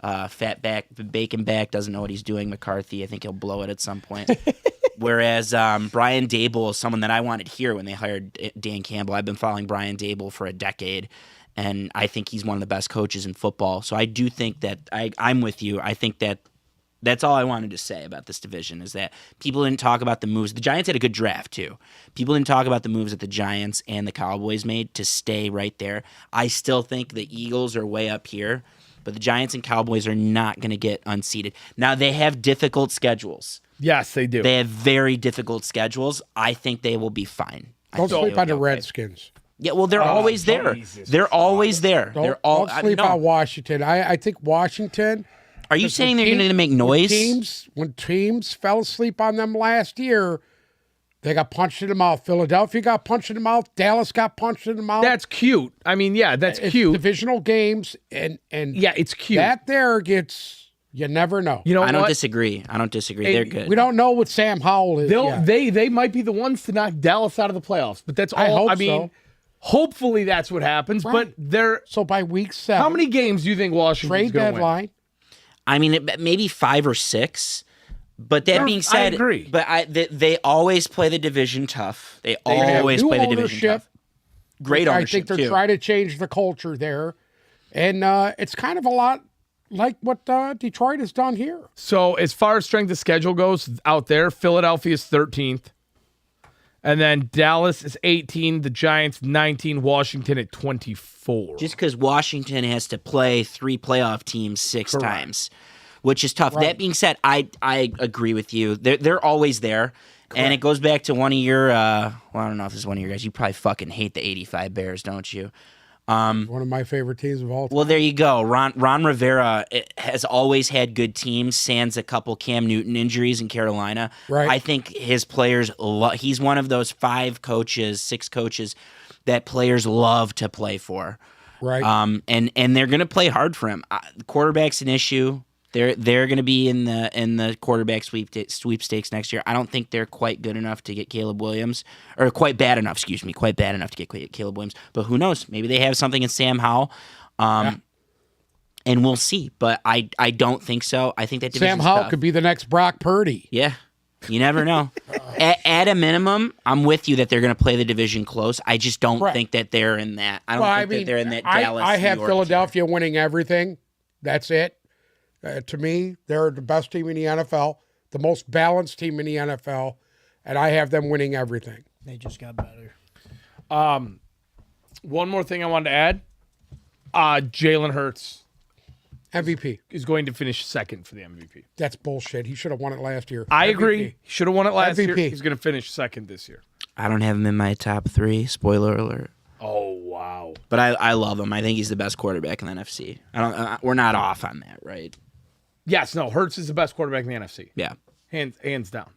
Fatback, bacon back, doesn't know what he's doing. McCarthy, I think he'll blow it at some point. Whereas Brian Dable is someone that I wanted here when they hired Dan Campbell. I've been following Brian Dable for a decade, and I think he's one of the best coaches in football. So I do think that I'm with you. I think that that's all I wanted to say about this division is that people didn't talk about the moves. The Giants had a good draft, too. People didn't talk about the moves that the Giants and the Cowboys made to stay right there. I still think the Eagles are way up here, but the Giants and Cowboys are not going to get unseated. Now, they have difficult schedules. Yes, they do. They have very difficult schedules. I think they will be fine. Don't sleep on the Redskins. Yeah, well, they're always there. They're always there. Don't sleep on Washington. I think Washington. Are you saying they're going to make noise? When teams fell asleep on them last year, they got punched in the mouth. Philadelphia got punched in the mouth. Dallas got punched in the mouth. That's cute. That's it's cute. Divisional games, and yeah, it's cute. That there gets, you never know. You know, I don't disagree. They're good. We don't know what Sam Howell is. They might be the ones to knock Dallas out of the playoffs, but that's all. I hope so. Hopefully that's what happens. Right. But so by week 7, how many games do you think Washington's trade going to win? deadline? Maybe 5 or 6. But that being said, I agree. But they always play the division tough. They always play the division tough. Great ownership, I think they're trying to change the culture there. And it's kind of a lot like what Detroit has done here. So as far as strength of schedule goes out there, Philadelphia is 13th. And then Dallas is 18, the Giants 19, Washington at 24. Just because Washington has to play 3 playoff teams 6 times, which is tough. Right. That being said, I agree with you. They're always there. Correct. And it goes back to one of your, I don't know if this is one of your guys. You probably fucking hate the 85 Bears, don't you? One of my favorite teams of all time. Well, there you go. Ron Rivera has always had good teams, sans a couple Cam Newton injuries in Carolina. Right. I think his players, he's one of those 6 coaches that players love to play for. Right. And they're going to play hard for him. The quarterback's an issue. They're going to be in the quarterback sweepstakes next year. I don't think they're quite good enough to get Caleb Williams, or quite bad enough to get Caleb Williams. But who knows? Maybe they have something in Sam Howell, and we'll see. But I don't think so. I think that Sam division's Howell tough. could be the next Brock Purdy. Yeah. You never know. At a minimum, I'm with you that they're going to play the division close. I just don't Correct. think that they're in that. I don't think that they're in that Dallas. I New have York Philadelphia winning everything. That's it. To me, they're the best team in the NFL, the most balanced team in the NFL, and I have them winning everything. They just got better. One more thing I wanted to add. Jalen Hurts MVP. is going to finish second for the MVP. That's bullshit. He should have won it last year. I MVP. agree. He should have won it last year. MVP. He's going to finish second this year. I don't have him in my top 3. Spoiler alert. Oh, wow. But I love him. I think he's the best quarterback in the NFC. We're not off on that, right? Yes, no, Hurts is the best quarterback in the NFC. Yeah. Hands down.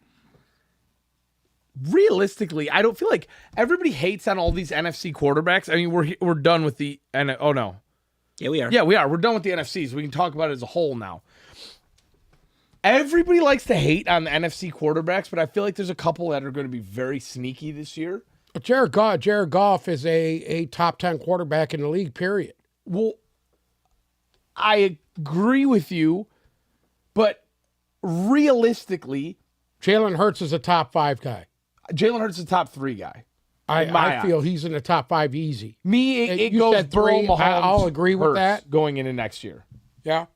Realistically, I don't feel like everybody hates on all these NFC quarterbacks. I mean, we're done with the oh no. Yeah, we are. Yeah, we are. We're done with the NFCs. We can talk about it as a whole now. Everybody likes to hate on the NFC quarterbacks, but I feel like there's a couple that are going to be very sneaky this year. But Jared Goff is a top 10 quarterback in the league, period. Well, I agree with you, but realistically, Jalen Hurts is a top 5 guy. Jalen Hurts is a top 3 guy. In my I feel eyes. he's in the top 5 easy. Me, it You goes said Burrow, 3. Mahomes. I'll agree with Hurts that. going into next year. Yeah.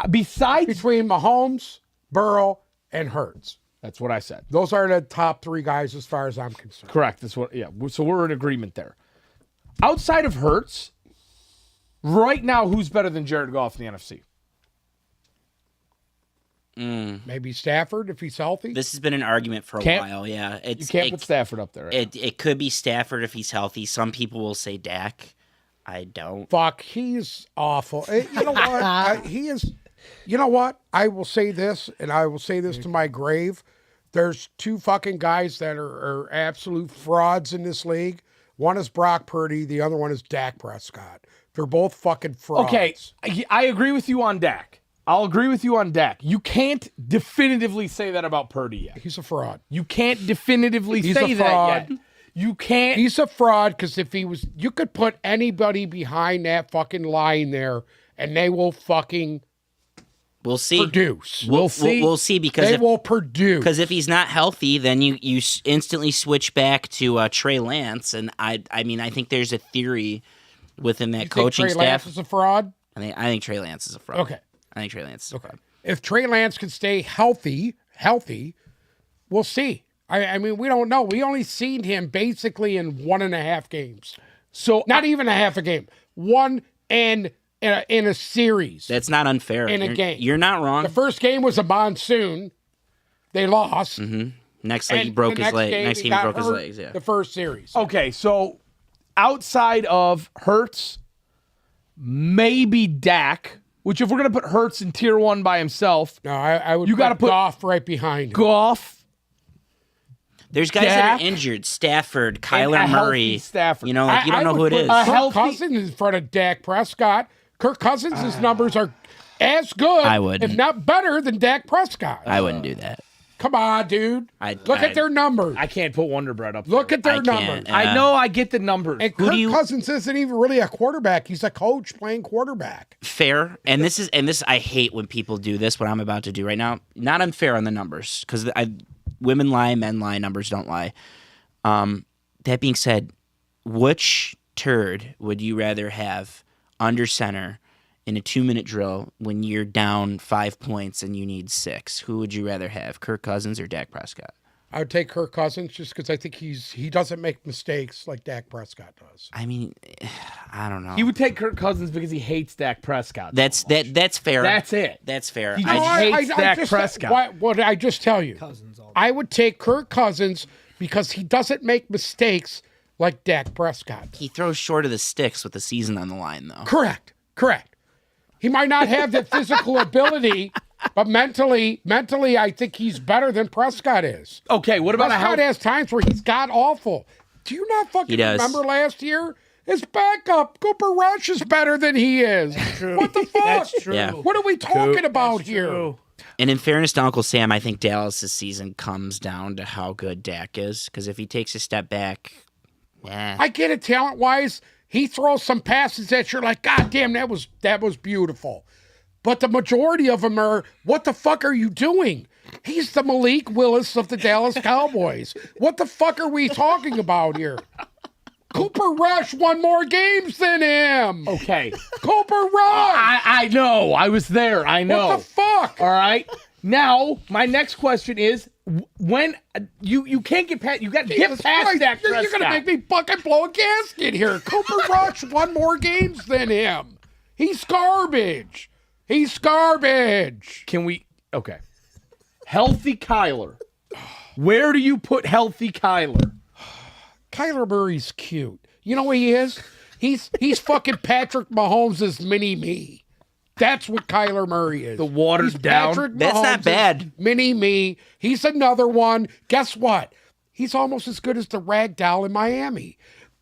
Besides, Between Mahomes, Burrow, and Hurts. that's what I said. Those are the top 3 guys as far as I'm concerned. Correct. That's what. Yeah. So we're in agreement there. Outside of Hurts, right now, who's better than Jared Goff in the NFC? Maybe Stafford if he's healthy. This has been an argument for a Can't- while. Yeah, You can't put Stafford up there. Right? It could be Stafford if he's healthy. Some people will say Dak. I don't. Fuck, he's awful. You know what? He is. You know what? I will say this, and I will say this to my grave. There's 2 fucking guys that are absolute frauds in this league. One is Brock Purdy. The other one is Dak Prescott. They're both fucking frauds. Okay, I agree with you on Dak. I'll agree with you on Dak. You can't definitively say that about Purdy yet. He's a fraud. You can't definitively He's say a that fraud. yet. You can't. He's a fraud because if he was, you could put anybody behind that fucking line there, and they will fucking We'll see. produce. We'll see because They will produce. if he's not healthy, then you instantly switch back to Trey Lance, and I mean I think there's a theory within that You think coaching Trey staff. Lance is a fraud. I think Trey Lance is a fraud. Okay. I think Trey Lance is a fraud. If Trey Lance can stay healthy, we'll see. I mean, we don't know. We only seen him basically in 1.5 games. So Not even a half a game. One in a series. That's not unfair. In a You're- game. You're not wrong. The first game was a monsoon. They lost. Next leg, he And broke the his next leg. game, Next he game, he got broke his hurt legs. Yeah. The first series. okay, so outside of Hurts, maybe Dak. Which, if we're gonna put Hurts in tier 1 by himself, No, I would You gotta put- Goff right behind him. Goff. There's guys that Dak. are injured. Stafford, a Kyler healthy Murray. Stafford. You know, like you don't know who it would is. put A Kirk healthy- Cousins in front of Dak Prescott. Kirk Cousins' numbers are as good, I wouldn't. if not better, than Dak Prescott. I wouldn't do that. Come on, dude. Look at their numbers. I can't put Wonder Bread up. Look there. at their I numbers. can't. I know I get the numbers. And Who Kirk do you- Cousins isn't even really a quarterback. He's a coach playing quarterback. Fair, and this I hate when people do this. What I'm about to do right now, not unfair on the numbers because women lie, men lie, numbers don't lie. That being said, which turd would you rather have under center in a 2-minute drill when you're down 5 points and you need 6? Who would you rather have, Kirk Cousins or Dak Prescott? I would take Kirk Cousins just because I think he doesn't make mistakes like Dak Prescott does. I mean, I don't know. He would take Kirk Cousins because he hates Dak Prescott. That's fair. That's it. That's fair. He I just just- hates Dak Prescott. What did I just tell you? Cousins all I would take Kirk Cousins because he doesn't make mistakes like Dak Prescott. He throws short of the sticks with the season on the line, though. Correct. He might not have the physical ability, but mentally, I think he's better than Prescott is. Okay, what about Prescott has times where he's god awful. Do you not fucking He does. remember last year? His backup, Cooper Rush, is better than he is. What the fuck? That's true. Yeah. What are we talking about here? True. And in fairness to Uncle Sam, I think Dallas' season comes down to how good Dak is. Because if he takes a step back, I get it talent-wise. He throws some passes that you're like, God damn, that was beautiful. But the majority of them are, what the fuck are you doing? He's the Malik Willis of the Dallas Cowboys. What the fuck are we talking about here? Cooper Rush won more games than him. Okay. Cooper Rush. I know. I was there. I know. What the fuck? All right. Now, my next question is when you can't get past, you got to get Jesus past Christ, Dak you're Prescott. going to make me fucking blow a gasket here. Cooper Rush won more games than him. He's garbage. Can we? Okay. Healthy Kyler. Where do you put healthy Kyler? Kyler Murray's cute. You know what he is? He's fucking Patrick Mahomes' mini-me. That's what Kyler Murray is. The watered He's down. Patrick That's not Mahomes' bad. Mini-me. He's another one. Guess what? He's almost as good as the rag doll in Miami.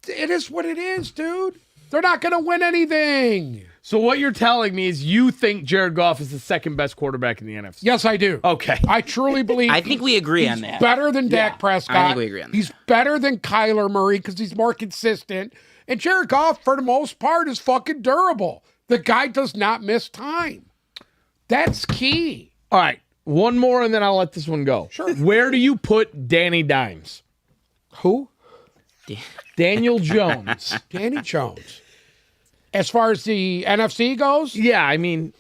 It is what it is, dude. They're not going to win anything. So what you're telling me is you think Jared Goff is the second best quarterback in the NFC? Yes, I do. Okay. I truly believe I think we agree on that. better than Dak Prescott. I think we agree on that. He's better than Kyler Murray because he's more consistent. And Jared Goff, for the most part, is fucking durable. The guy does not miss time. That's key. All right. One more and then I'll let this one go. Sure. Where do you put Danny Dimes? Who? Daniel Jones. Danny Jones. As far as the NFC goes, Yeah, I mean,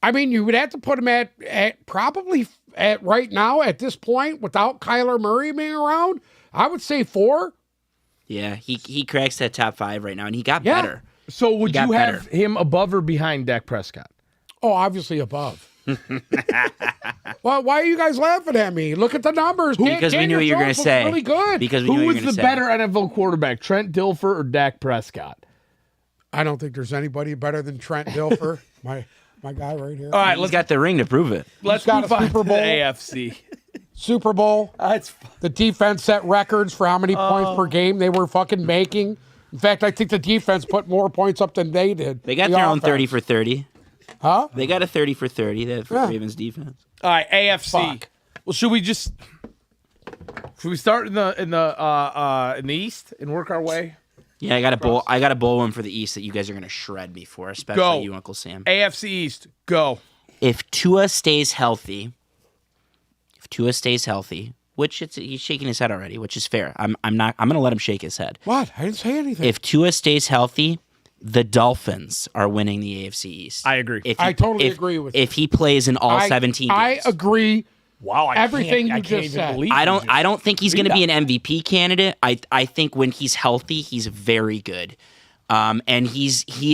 you would have to put him at probably at right now at this point without Kyler Murray being around. I would say 4. Yeah, he cracks that top 5 right now, and he got Yeah. better. so would got you have better. him above or behind Dak Prescott? Oh, obviously above. Well, why are you guys laughing at me? Look at the numbers. Because we knew what you were going to say. Really good. Because we knew Who what was you were the going to say. better NFL quarterback, Trent Dilfer or Dak Prescott? I don't think there's anybody better than Trent Dilfer, my guy right here. All right, He's got the ring to prove it. let's got move a on Super to Bowl. the AFC. Super Bowl. That's The defense set records for how many points per game they were fucking making. In fact, I think the defense put more points up than they did. They got The their own offense. 30 for 30. Huh? They got a 30 for 30 that for Yeah. Ravens defense. all right. AFC. Fuck. Well, should we start in the East and work our way? Yeah, I got a bowl one for the East that you guys are going to shred me for, especially Go. you, Uncle Sam. AFC East. Go. If Tua stays healthy, which he's shaking his head already, which is fair. I'm going to let him shake his head. What? I didn't say anything. If Tua stays healthy, the Dolphins are winning the AFC East. I agree. If I totally agree with you. If he plays in all 17 games. I agree. Wow. Everything I you can't just even said. believe I you don't just- think he's going to be an MVP candidate. I think when he's healthy, he's very good. And he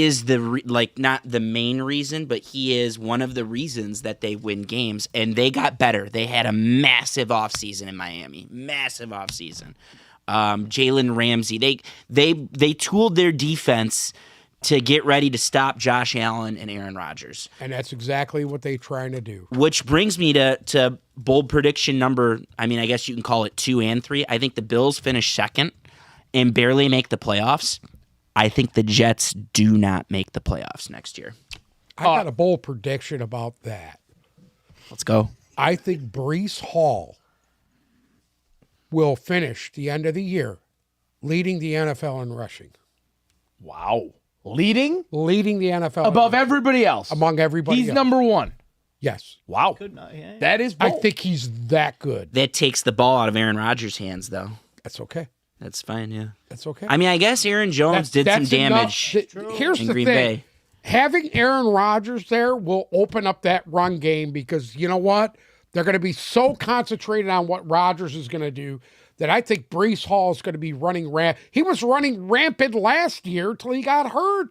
is not the main reason, but he is one of the reasons that they win games, and they got better. They had a massive offseason in Miami. Massive offseason. Jalen Ramsey. They tooled their defense to get ready to stop Josh Allen and Aaron Rodgers. And that's exactly what they're trying to do. Which brings me to bold prediction number, I guess you can call it 2 and 3. I think the Bills finish second and barely make the playoffs. I think the Jets do not make the playoffs next year. I got a bold prediction about that. Let's go. I think Brees Hall will finish the end of the year leading the NFL in rushing. Wow. Leading Leading the NFL above in, everybody else. among everybody He's else. number one. Yes. Wow. Could not, yeah. That is I bold. think he's that good. That takes the ball out of Aaron Rodgers' hands, though. That's okay. That's fine, yeah. That's okay. I guess Aaron Jones did some damage Here's in the Green thing. Bay. Having Aaron Rodgers there will open up that run game because you know what? They're going to be so concentrated on what Rodgers is going to do that I think Brees Hall is going to be running He was running rampant last year till he got hurt.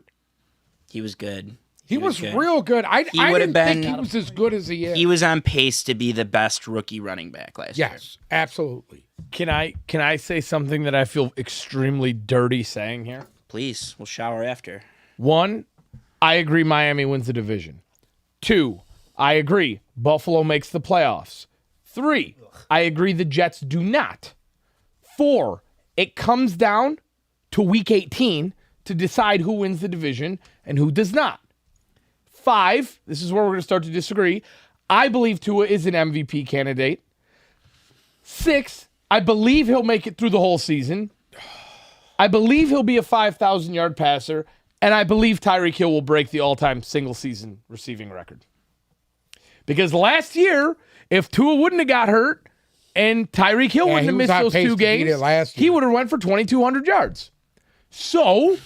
He was good. He was good. real good. I would've didn't think been- he was as good as he is. He was on pace to be the best rookie running back last year. Yes, absolutely. Can I say something that I feel extremely dirty saying here? Please, we'll shower after. 1, I agree Miami wins the division. 2, I agree Buffalo makes the playoffs. 3, I agree the Jets do not. 4, it comes down to week 18 to decide who wins the division and who does not. 5, this is where we're going to start to disagree. I believe Tua is an MVP candidate. 6, I believe he'll make it through the whole season. I believe he'll be a 5,000-yard passer, and I believe Tyreek Hill will break the all-time single-season receiving record. Because last year, if Tua wouldn't have got hurt and Tyreek Hill wouldn't he have was missed on those pace 2 to beat games, it last he year. would have went for 2,200 yards. So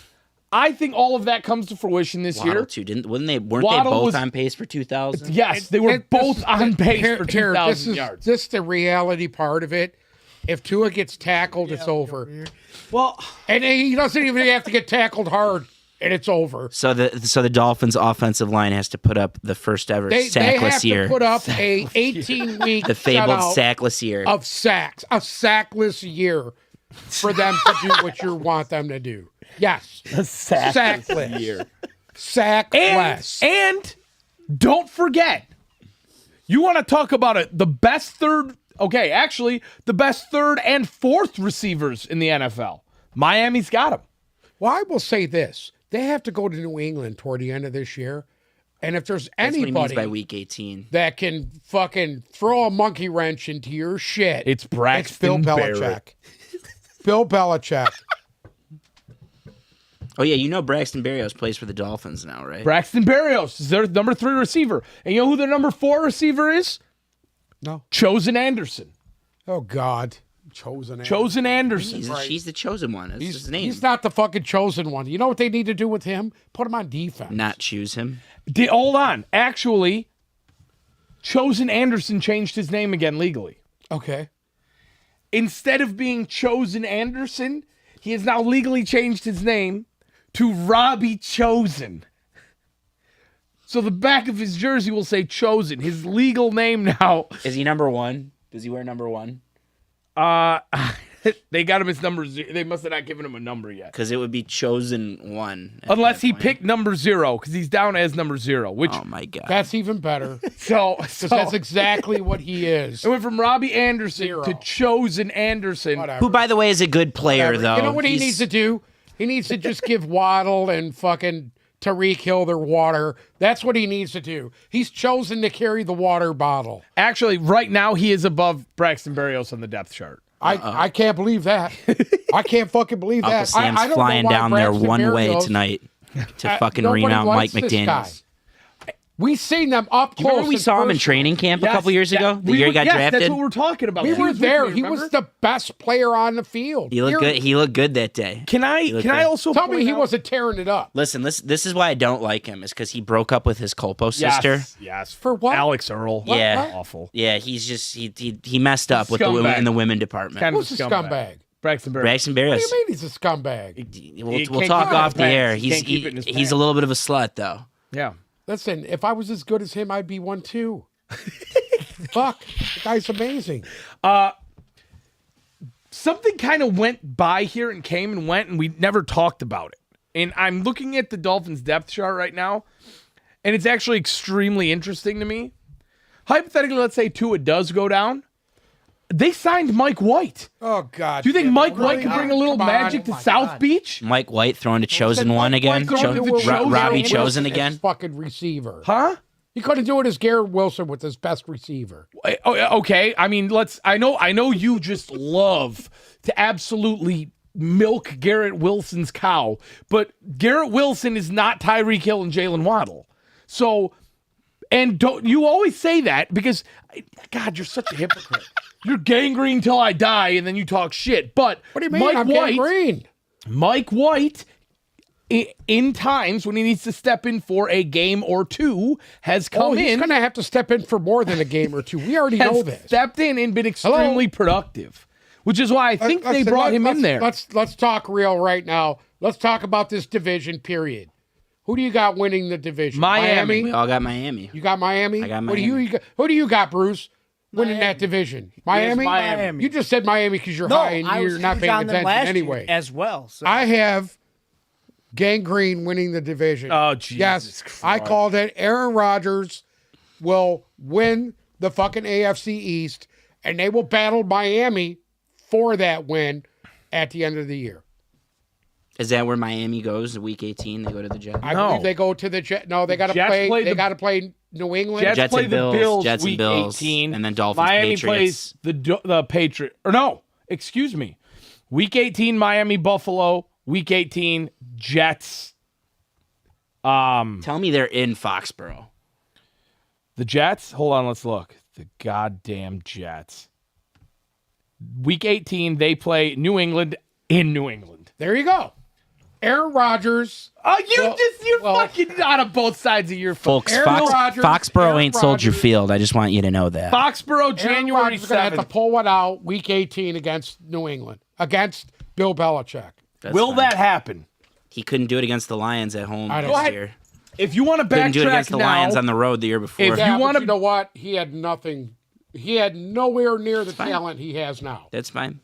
I think all of that comes to fruition this Waddle year. too, weren't they Waddle both was- on pace for 2,000? Yes, they were And both this- on pace here- for here, 2,000 yards. This is the reality part of it. If Tua gets tackled, it's over. Well, And he doesn't even have to get tackled hard, and it's over. So the Dolphins' offensive line has to put up the first ever They sackless have year. to put up a 18-week The fabled shutout sackless year. of sacks, a sackless year for them to do what you want them to do. Yes, sackless year. sackless. And don't forget, you want to talk about it, the best third, okay, actually, the best third and fourth receivers in the NFL. Miami's got them. Well, I will say this: they have to go to New England toward the end of this year, and if there's That's what he means by anybody week 18. that can fucking throw a monkey wrench into your shit, It's Bill Braxton Belichick. Barrett. Bill Belichick. Oh yeah, you know Braxton Berrios plays for the Dolphins now, right? Braxton Berrios is their number 3 receiver. And you know who their number 4 receiver is? No. Chosen Anderson. Oh God. Chosen Anderson. She's the chosen one. That's his name. He's not the fucking chosen one. You know what they need to do with him? Put him on defense. Not choose him. Hold on. Actually, Chosen Anderson changed his name again legally. Okay. Instead of being Chosen Anderson, he has now legally changed his name to Robbie Chosen. So the back of his jersey will say Chosen. His legal name now. Is he number 1? Does he wear number 1? They got him as number 0. They must have not given him a number yet. Because it would be chosen 1. at Unless that he point. picked number 0, because he's down as number 0. Which Oh my god. That's even better. so Because that's exactly what he is. it went from Robbie Anderson 0. to Chosen Anderson. Whatever. Who, by the way, is a good player Whatever. though. You know what he He's- needs to do? He needs to just give Waddle and fucking Tariq Hill their water. That's what he needs to do. He's chosen to carry the water bottle. Actually, right now he is above Braxton Berrios on the depth chart. I can't believe that. I can't fucking believe Uncle that. Sam's I don't know flying why down there Braxton one way Berrios- tonight to fucking nobody ream out Mike likes this guy. McDaniels. We seen them up Do you close. remember we and saw him in personal. training camp a couple years ago? The year he got drafted? That's what we're talking about. We He were was with there. me, He was remember? the best player on the field. He looked Period. good. He looked good that day. Can I looked can I good. also Tell me point he out- wasn't tearing it up. Listen, this is why I don't like him. Is because he broke up with his Colpo sister. Yes. For what? Alex Earl. Yeah. Awful. Yeah, he's just he messed up with the Scumbag. women in the women department. Kind Who's of a a scumbag? Braxton Berrios. Braxton What Berrios. do you mean he's a scumbag? We'll He talk can't off keep it in the his air. pants. He He's can't keep it in his he's pants. a little bit of a slut though. Yeah. Listen, if I was as good as him, I'd be one too. Fuck, the guy's amazing. Something kind of went by here and came and went, and we never talked about it. And I'm looking at the Dolphins depth chart right now, and it's actually extremely interesting to me. Hypothetically, let's say Tua does go down. They signed Mike White. Oh God. Do you think damn it, Mike White really? can bring a little Come on. magic to my South God. Beach? Mike White throwing to chosen Said one Mike again. White couldn't do it with Robbie Garrett chosen Wilson as again. fucking receiver. Huh? He couldn't do it as Garrett Wilson with his best receiver. Okay. I mean, I know you just love to absolutely milk Garrett Wilson's cow, but Garrett Wilson is not Tyreek Hill and Jalen Waddle. So, and don't you always say that because, God, you're such a hypocrite. You're gangrene till I die, and then you talk shit. But What do you mean? I'm green. Mike White, in times when he needs to step in for a game or two, has come Oh, he's in. going to have to step in for more than a game or two. We already know has this. stepped in and been extremely productive, which is why I think they Listen, brought him in there. Let's talk real right now. Let's talk about this division. Period. Who do you got winning the division? Miami. We all got Miami. You got Miami? I got What do you Miami. got? Who do you got, Bruce? Winning that division? Miami? Miami. You just said Miami because you're No, high and I was you're not huge paying on them attention last anyway. year as well. So. I have Gangrene winning the division. Oh, Jesus yes, Christ. I called it. Aaron Rodgers will win the fucking AFC East, and they will battle Miami for that win at the end of the year. Is that where Miami goes? Week 18, they go to the Jets. I No. believe they go to the Jet. No, they got to Jets play. play They the- got to play New England. Jets play and the Bills, Bills Jets and week Bills, 18. and then Dolphins, Miami Patriots. plays the Patriot. Or no, excuse me. Week 18, Miami, Buffalo. Week 18, Jets. Tell me they're in Foxborough. The Jets? Hold on, let's look. The goddamn Jets. Week 18, they play New England in New England. There you go. Aaron Rodgers. Oh, you're well- fucking out of both sides of your Folks, Aaron Rodgers- Foxborough Aaron ain't Soldier Rodgers- Field. I just want you to know that. Foxborough, Aaron January Rodgers is going to have 7th. to pull one out week 18 against New England, against Bill Belichick. That's Will fine. that happen? He couldn't do it against the Lions at home I don't- this Go ahead. year. If you want to Couldn't do it against backtrack the now, Lions on the road the year before. If Yeah, you wanna- but you know what? He had nothing. He had nowhere near the talent he has now. That's fine.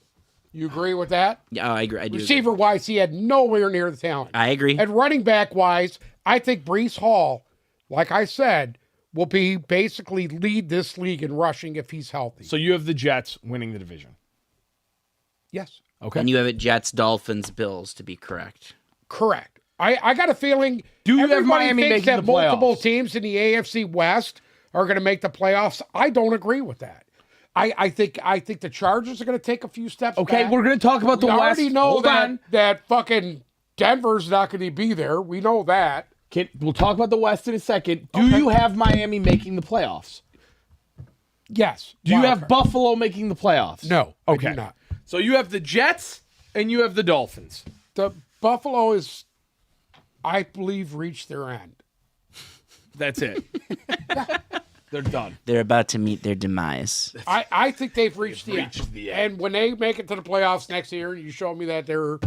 You agree with that? Yeah, I agree. I do. agree. Receiver wise, he had nowhere near the talent. I agree. And running back wise, I think Brees Hall, like I said, will be basically lead this league in rushing if he's healthy. so you have the Jets winning the division. Yes, Okay. And you have it Jets, Dolphins, Bills to be correct. correct. I got a feeling. Do you have everybody Miami thinks making that the multiple playoffs? teams in the AFC West are going to make the playoffs? I don't agree with that. I think the Chargers are going to take a few steps Okay, back. we're going to talk about the We West. already know Hold that on. that fucking Denver's not going to be there. We know that. We'll talk about the West in a second. Do you have Miami making the playoffs? Yes. Do you Wild have card. Buffalo making the playoffs? No. I Okay. do not. So you have the Jets and you have the Dolphins. The Buffalo is, I believe, reached their end. That's it. They're done. They're about to meet their demise. I think they've reached the end. the end. And when they make it to the playoffs next year, you show me that they're,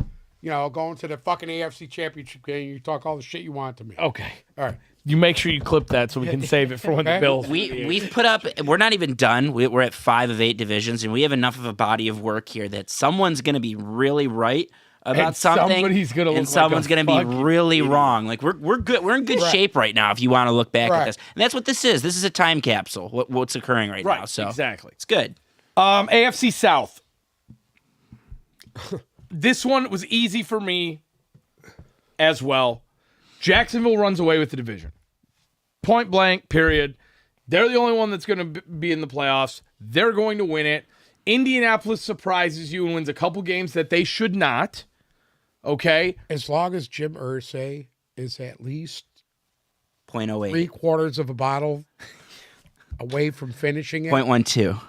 going to the fucking AFC Championship game. You talk all the shit you want to me. Okay. All right. You make sure you clip that so we can save it for when the Okay. Bills. We've put up. We're not even done. We're at 5 of 8 divisions, and we have enough of a body of work here that someone's going to be really right about And something, somebody's gonna look and like someone's a going to be fucking really wrong. Like we're good. We're in good shape right now. If you want to look back at Right. this, and that's what this is. This is a time capsule. What's occurring right, now? Right, So exactly. it's good. AFC South. This one was easy for me as well. Jacksonville runs away with the division. Point blank, period. They're the only one that's going to be in the playoffs. They're going to win it. Indianapolis surprises you and wins a couple games that they should not. Okay? As long as Jim Irsay is at least 0.08. 3/4 of a bottle away from finishing it, 0.12.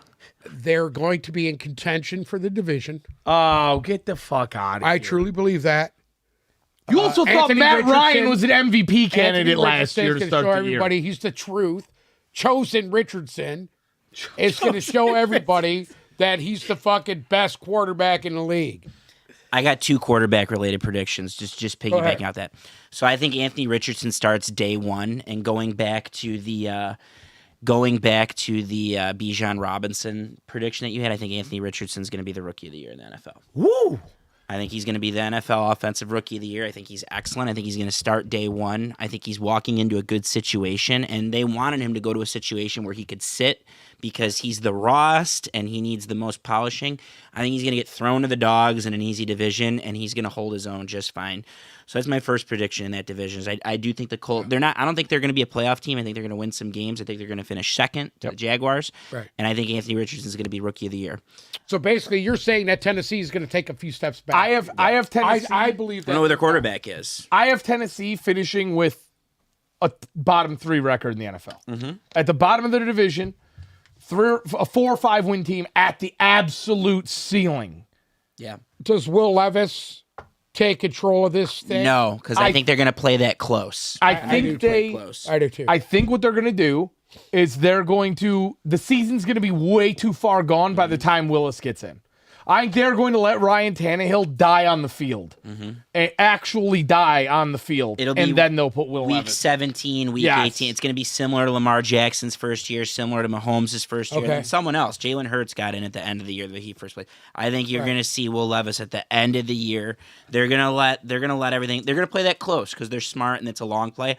they're going to be in contention for the division. Oh, get the fuck out of I here. truly believe that. You also thought Anthony Matt Richardson- Ryan was an MVP candidate Anthony last Richardson's year to gonna start show the everybody year. he's the truth. Chosen Richardson is going to show everybody that he's the fucking best quarterback in the league. I got 2 quarterback related predictions. Just ahead. piggybacking out that. So I think Anthony Richardson starts day 1, and going back to the Bijan Robinson prediction that you had, I think Anthony Richardson's going to be the rookie of the year in the NFL. Woo! I think he's going to be the NFL Offensive Rookie of the Year. I think he's excellent. I think he's going to start day 1. I think he's walking into a good situation, and they wanted him to go to a situation where he could sit because he's the rawest and he needs the most polishing. I think he's going to get thrown to the dogs in an easy division, and he's going to hold his own just fine. So that's my first prediction in that division. Is I do think the Colts, they're not. I don't think they're going to be a playoff team. I think they're going to win some games. I think they're going to finish second to the Jaguars, Right. and I think Anthony Richardson is going to be Rookie of the Year. So basically, you're saying that Tennessee is going to take a few steps back. I have Tennessee. I believe I don't know that. who their quarterback is. I have Tennessee finishing with a bottom 3 record in the NFL. Mm-hmm. At the bottom of their division, a 4 or 5 win team at the absolute ceiling. Yeah. Does Will Levis take control of this thing? No, because I think they're going to play that close. I do think play close. I do too. I think what they're going to do is the season's going to be way too far gone by the time Willis gets in. I think they're going to let Ryan Tannehill die on the field. Actually die on the field. It'll be and then they'll put Will Week Levis. 17, week Yes. 18. It's going to be similar to Lamar Jackson's first year, similar to Mahomes' first year. Okay. And someone else, Jalen Hurts, got in at the end of the year that he first played. I think you're going to see Will Levis at the end of the year. They're going to let everything. They're going to play that close because they're smart and it's a long play.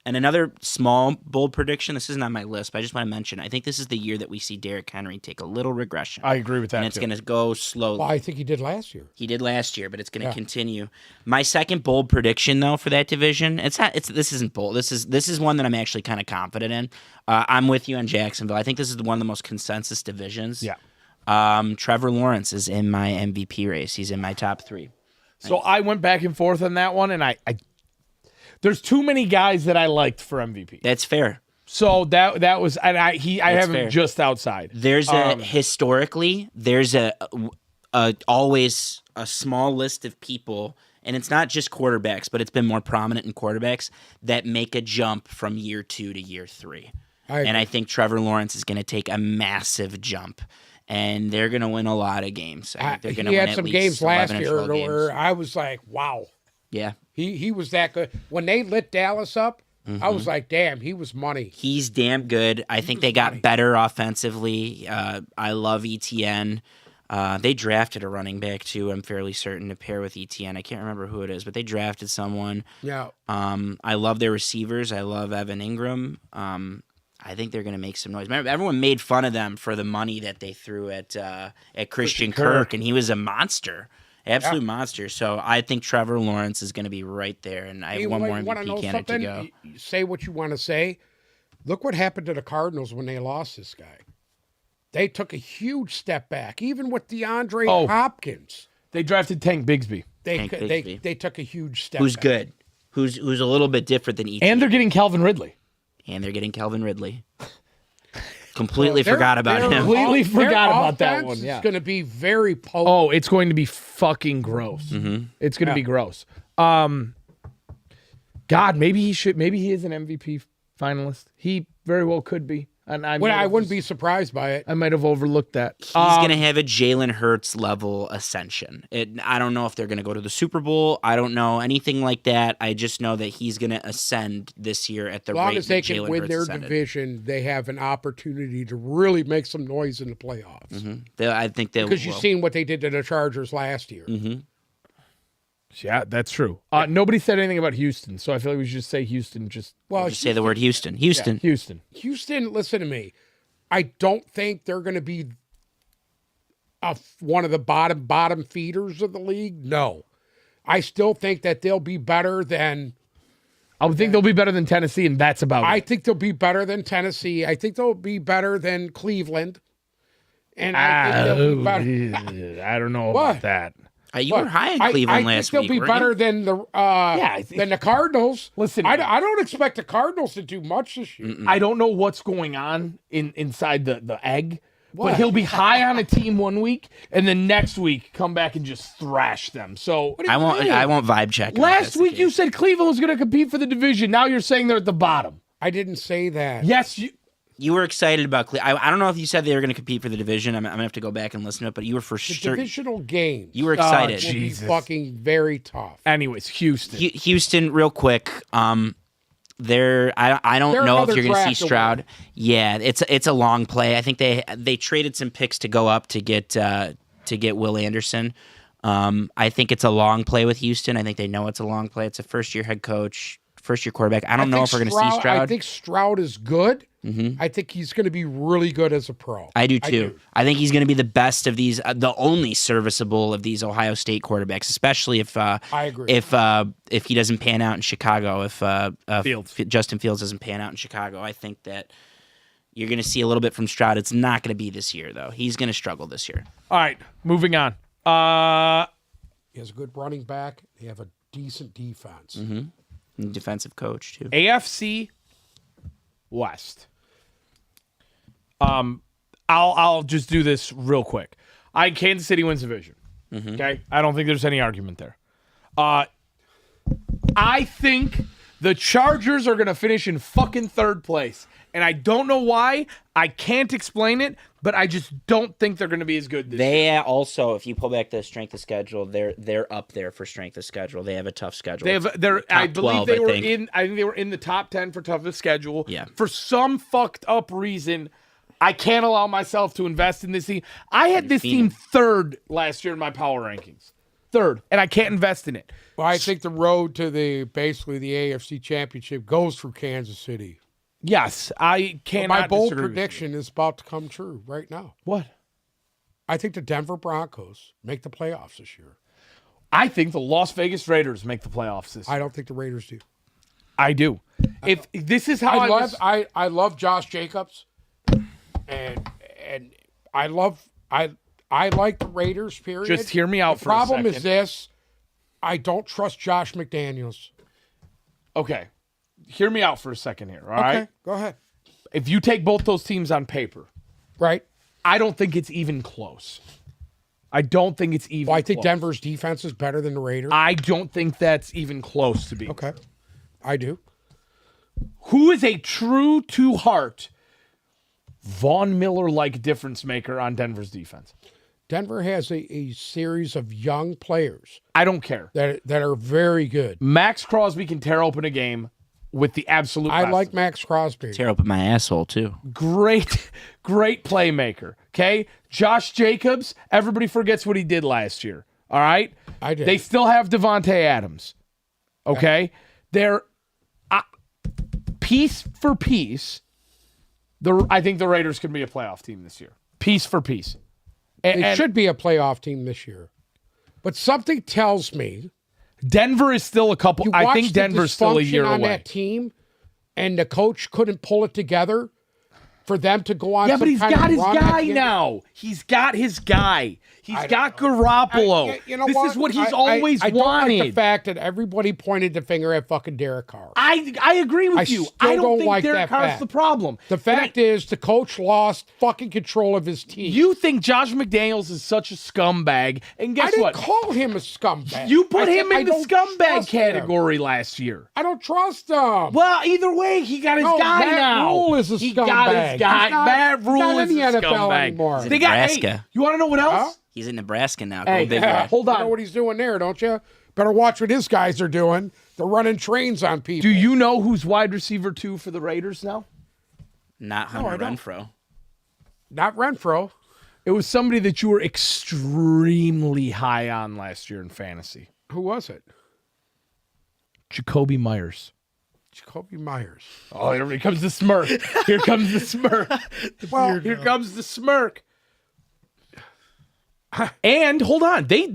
And another small, bold prediction, this isn't on my list, but I just want to mention, I think this is the year that we see Derrick Henry take a little regression. I agree with that, And it's too. going to go slowly. Well, I think he did last year. He did last year, but it's going to continue. My second bold prediction, though, for that division, this isn't bold. This is one that I'm actually kind of confident in. I'm with you on Jacksonville. I think this is one of the most consensus divisions. Yeah. Trevor Lawrence is in my MVP race. He's in my top 3. So I went back and forth on that one, and I there's too many guys that I liked for MVP. That's fair. So that was, and I have him fair. just outside. There's historically there's always a small list of people, and it's not just quarterbacks, but it's been more prominent in quarterbacks that make a jump from year 2 to year 3. And I think Trevor Lawrence is going to take a massive jump, and they're going to win a lot of games. I think they're going to He win had at some least games last 11 or year 12 games. where I was like, wow. Yeah. He was that good. When they lit Dallas up, I was like, damn, he was money. He's damn good. I think they got better offensively. I love ETN. They drafted a running back too. I'm fairly certain to pair with ETN. I can't remember who it is, but they drafted someone. Yeah. I love their receivers. I love Evan Ingram. I think they're going to make some noise. Remember, everyone made fun of them for the money that they threw at Christian Kirk, and he was a monster. Absolute monster. So I think Trevor Lawrence is going to be right there, and I have one more wanna know MVP candidate to something? go. You say what you want to say. Look what happened to the Cardinals when they lost this guy. They took a huge step back, even with DeAndre Hopkins. They drafted Tank Bigsby. Tank Bigsby. They took a huge step Who's back. good? Who's a little bit different than ETN. And they're getting Calvin Ridley. And they're getting Calvin Ridley. Completely forgot about him. Completely forgot about that offense one, yeah. It's going to be very potent. Oh, it's going to be fucking gross. It's going to be gross. God, maybe he is an MVP finalist. He very well could be. And I wouldn't be surprised by it. I might have overlooked that. He's going to have a Jalen Hurts level ascension. I don't know if they're going to go to the Super Bowl. I don't know anything like that. I just know that he's going to ascend this year at the As long rate as they that can Jalen win Hurts their ascended. division, they have an opportunity to really make some noise in the playoffs. I think they Because will. you've seen what they did to the Chargers last year. Yeah, that's true. Nobody said anything about Houston, so I feel like we should just say Houston. Well, Just say the word Houston. Houston. Houston. Houston, listen to me. I don't think they're going to be one of the bottom feeders of the league. No. I still think that they'll be better than I would think they'll be better than Tennessee, and that's about I it. think they'll be better than Tennessee. I think they'll be better than Cleveland. And I think they'll be better. I don't know What? about that. You were high in Cleveland last I week. think they'll be weren't better you? than the Cardinals. Listen, I don't expect the Cardinals to do much this year. I don't know what's going on inside the egg, What? but he'll be high on a team one week, and then next week come back and just thrash them. So I won't vibe check. him if last that's the week you case. said Cleveland was going to compete for the division. Now you're saying they're at the bottom. I didn't say that. Yes, You were excited about Cleveland. I don't know if you said they were going to compete for the division. I'm going to have to go back and listen to it, but you were for The sure. divisional games You were excited. will be Jesus. fucking very tough. Anyways, Houston. Houston, real quick. I don't They're know if another you're going to see draft away. Stroud. Yeah, it's a long play. I think they traded some picks to go up to get Will Anderson. I think it's a long play with Houston. I think they know it's a long play. It's a first year head coach, first year quarterback. I don't know if we're going to see Stroud. I think Stroud is good. I think he's going to be really good as a pro. I do too. I think he's going to be the best of these, the only serviceable of these Ohio State quarterbacks, especially if I agree. if he doesn't pan out in Chicago, if Fields. Justin Fields doesn't pan out in Chicago. I think that you're going to see a little bit from Stroud. It's not going to be this year though. He's going to struggle this year. All right, moving on. He has a good running back. They have a decent defense. And defensive coach too. AFC West. I'll just do this real quick. Kansas City wins division. Okay, I don't think there's any argument there. I think The Chargers are going to finish in fucking third place. And I don't know why. I can't explain it, but I just don't think they're going to be as good this year. They also, if you pull back the strength of schedule, they're up there for strength of schedule. They have a tough schedule. I believe they were think. in. I think they were in the top 10 for toughest schedule. Yeah. For some fucked up reason, I can't allow myself to invest in this team. I had this team third last year in my power rankings. Third, and I can't invest in it. Well, I think the road to the AFC Championship goes through Kansas City. Yes, I cannot. My bold disagree with you. prediction is about to come true right now. What? I think the Denver Broncos make the playoffs this year. I think the Las Vegas Raiders make the playoffs this year. I don't think the Raiders do. I do. If this is how I love Josh Jacobs, and I like the Raiders. Period. Just hear me out The for a problem is second. this: I don't trust Josh McDaniels. Okay, hear me out for a second here. All right. Go ahead. If you take both those teams on paper, Right. I don't think it's even close. I don't think it's even. Well, I think close. Denver's defense is better than the Raiders. I don't think that's even close to being. Okay. I do. Who is a true to heart Von Miller like difference maker on Denver's defense? Denver has a series of young players I don't care. that are very good. Max Crosby can tear open a game with the absolute. I best. like Max Crosby. Tear open my asshole too. Great playmaker. Okay, Josh Jacobs. Everybody forgets what he did last year. All right, I did. They still have Devontae Adams. Okay, they're piece for piece. I think the Raiders can be a playoff team this year. Piece for piece. They should be a playoff team this year. But something tells me Denver is still a couple. you I watch think the Denver's still a dysfunction year on away. that team, and the coach couldn't pull it together for them to go on. Yeah, but some he's kind of got his run at guy the end. now. He's got his guy. He's got Garoppolo. You know this is what he's I always don't like wanted. the fact that everybody pointed the finger at fucking Derek Carr. I agree with I you. still I don't don't think like Derek that Carr's fact. the problem. The fact is, the coach lost fucking control of his team. You think Josh McDaniels is such a scumbag, and I guess didn't what? call him a scumbag. You put I him said in the I don't scumbag trust him. category last year. I don't trust him. Well, either way, he got his No, guy Matt now. Rule is a he got his scumbag. guy. He's not- Matt he's Rule not is in the a NFL scumbag. anymore. He's in They got. Hey, Nebraska. you want to know what else? Huh? He's in Nebraska now. Hey, Go Big Red. hold You on. know what he's doing there, don't you? Better watch what his guys are doing. They're running trains on people. Do you know who's wide receiver 2 for the Raiders now? Not Hunter I don't. Renfro. Not Renfro. It was somebody that you were extremely high on last year in fantasy. Who was it? Jacoby Myers. Jacoby Myers. Oh, here comes the smirk. Here comes the smirk. Well, Here comes the smirk. And hold on, they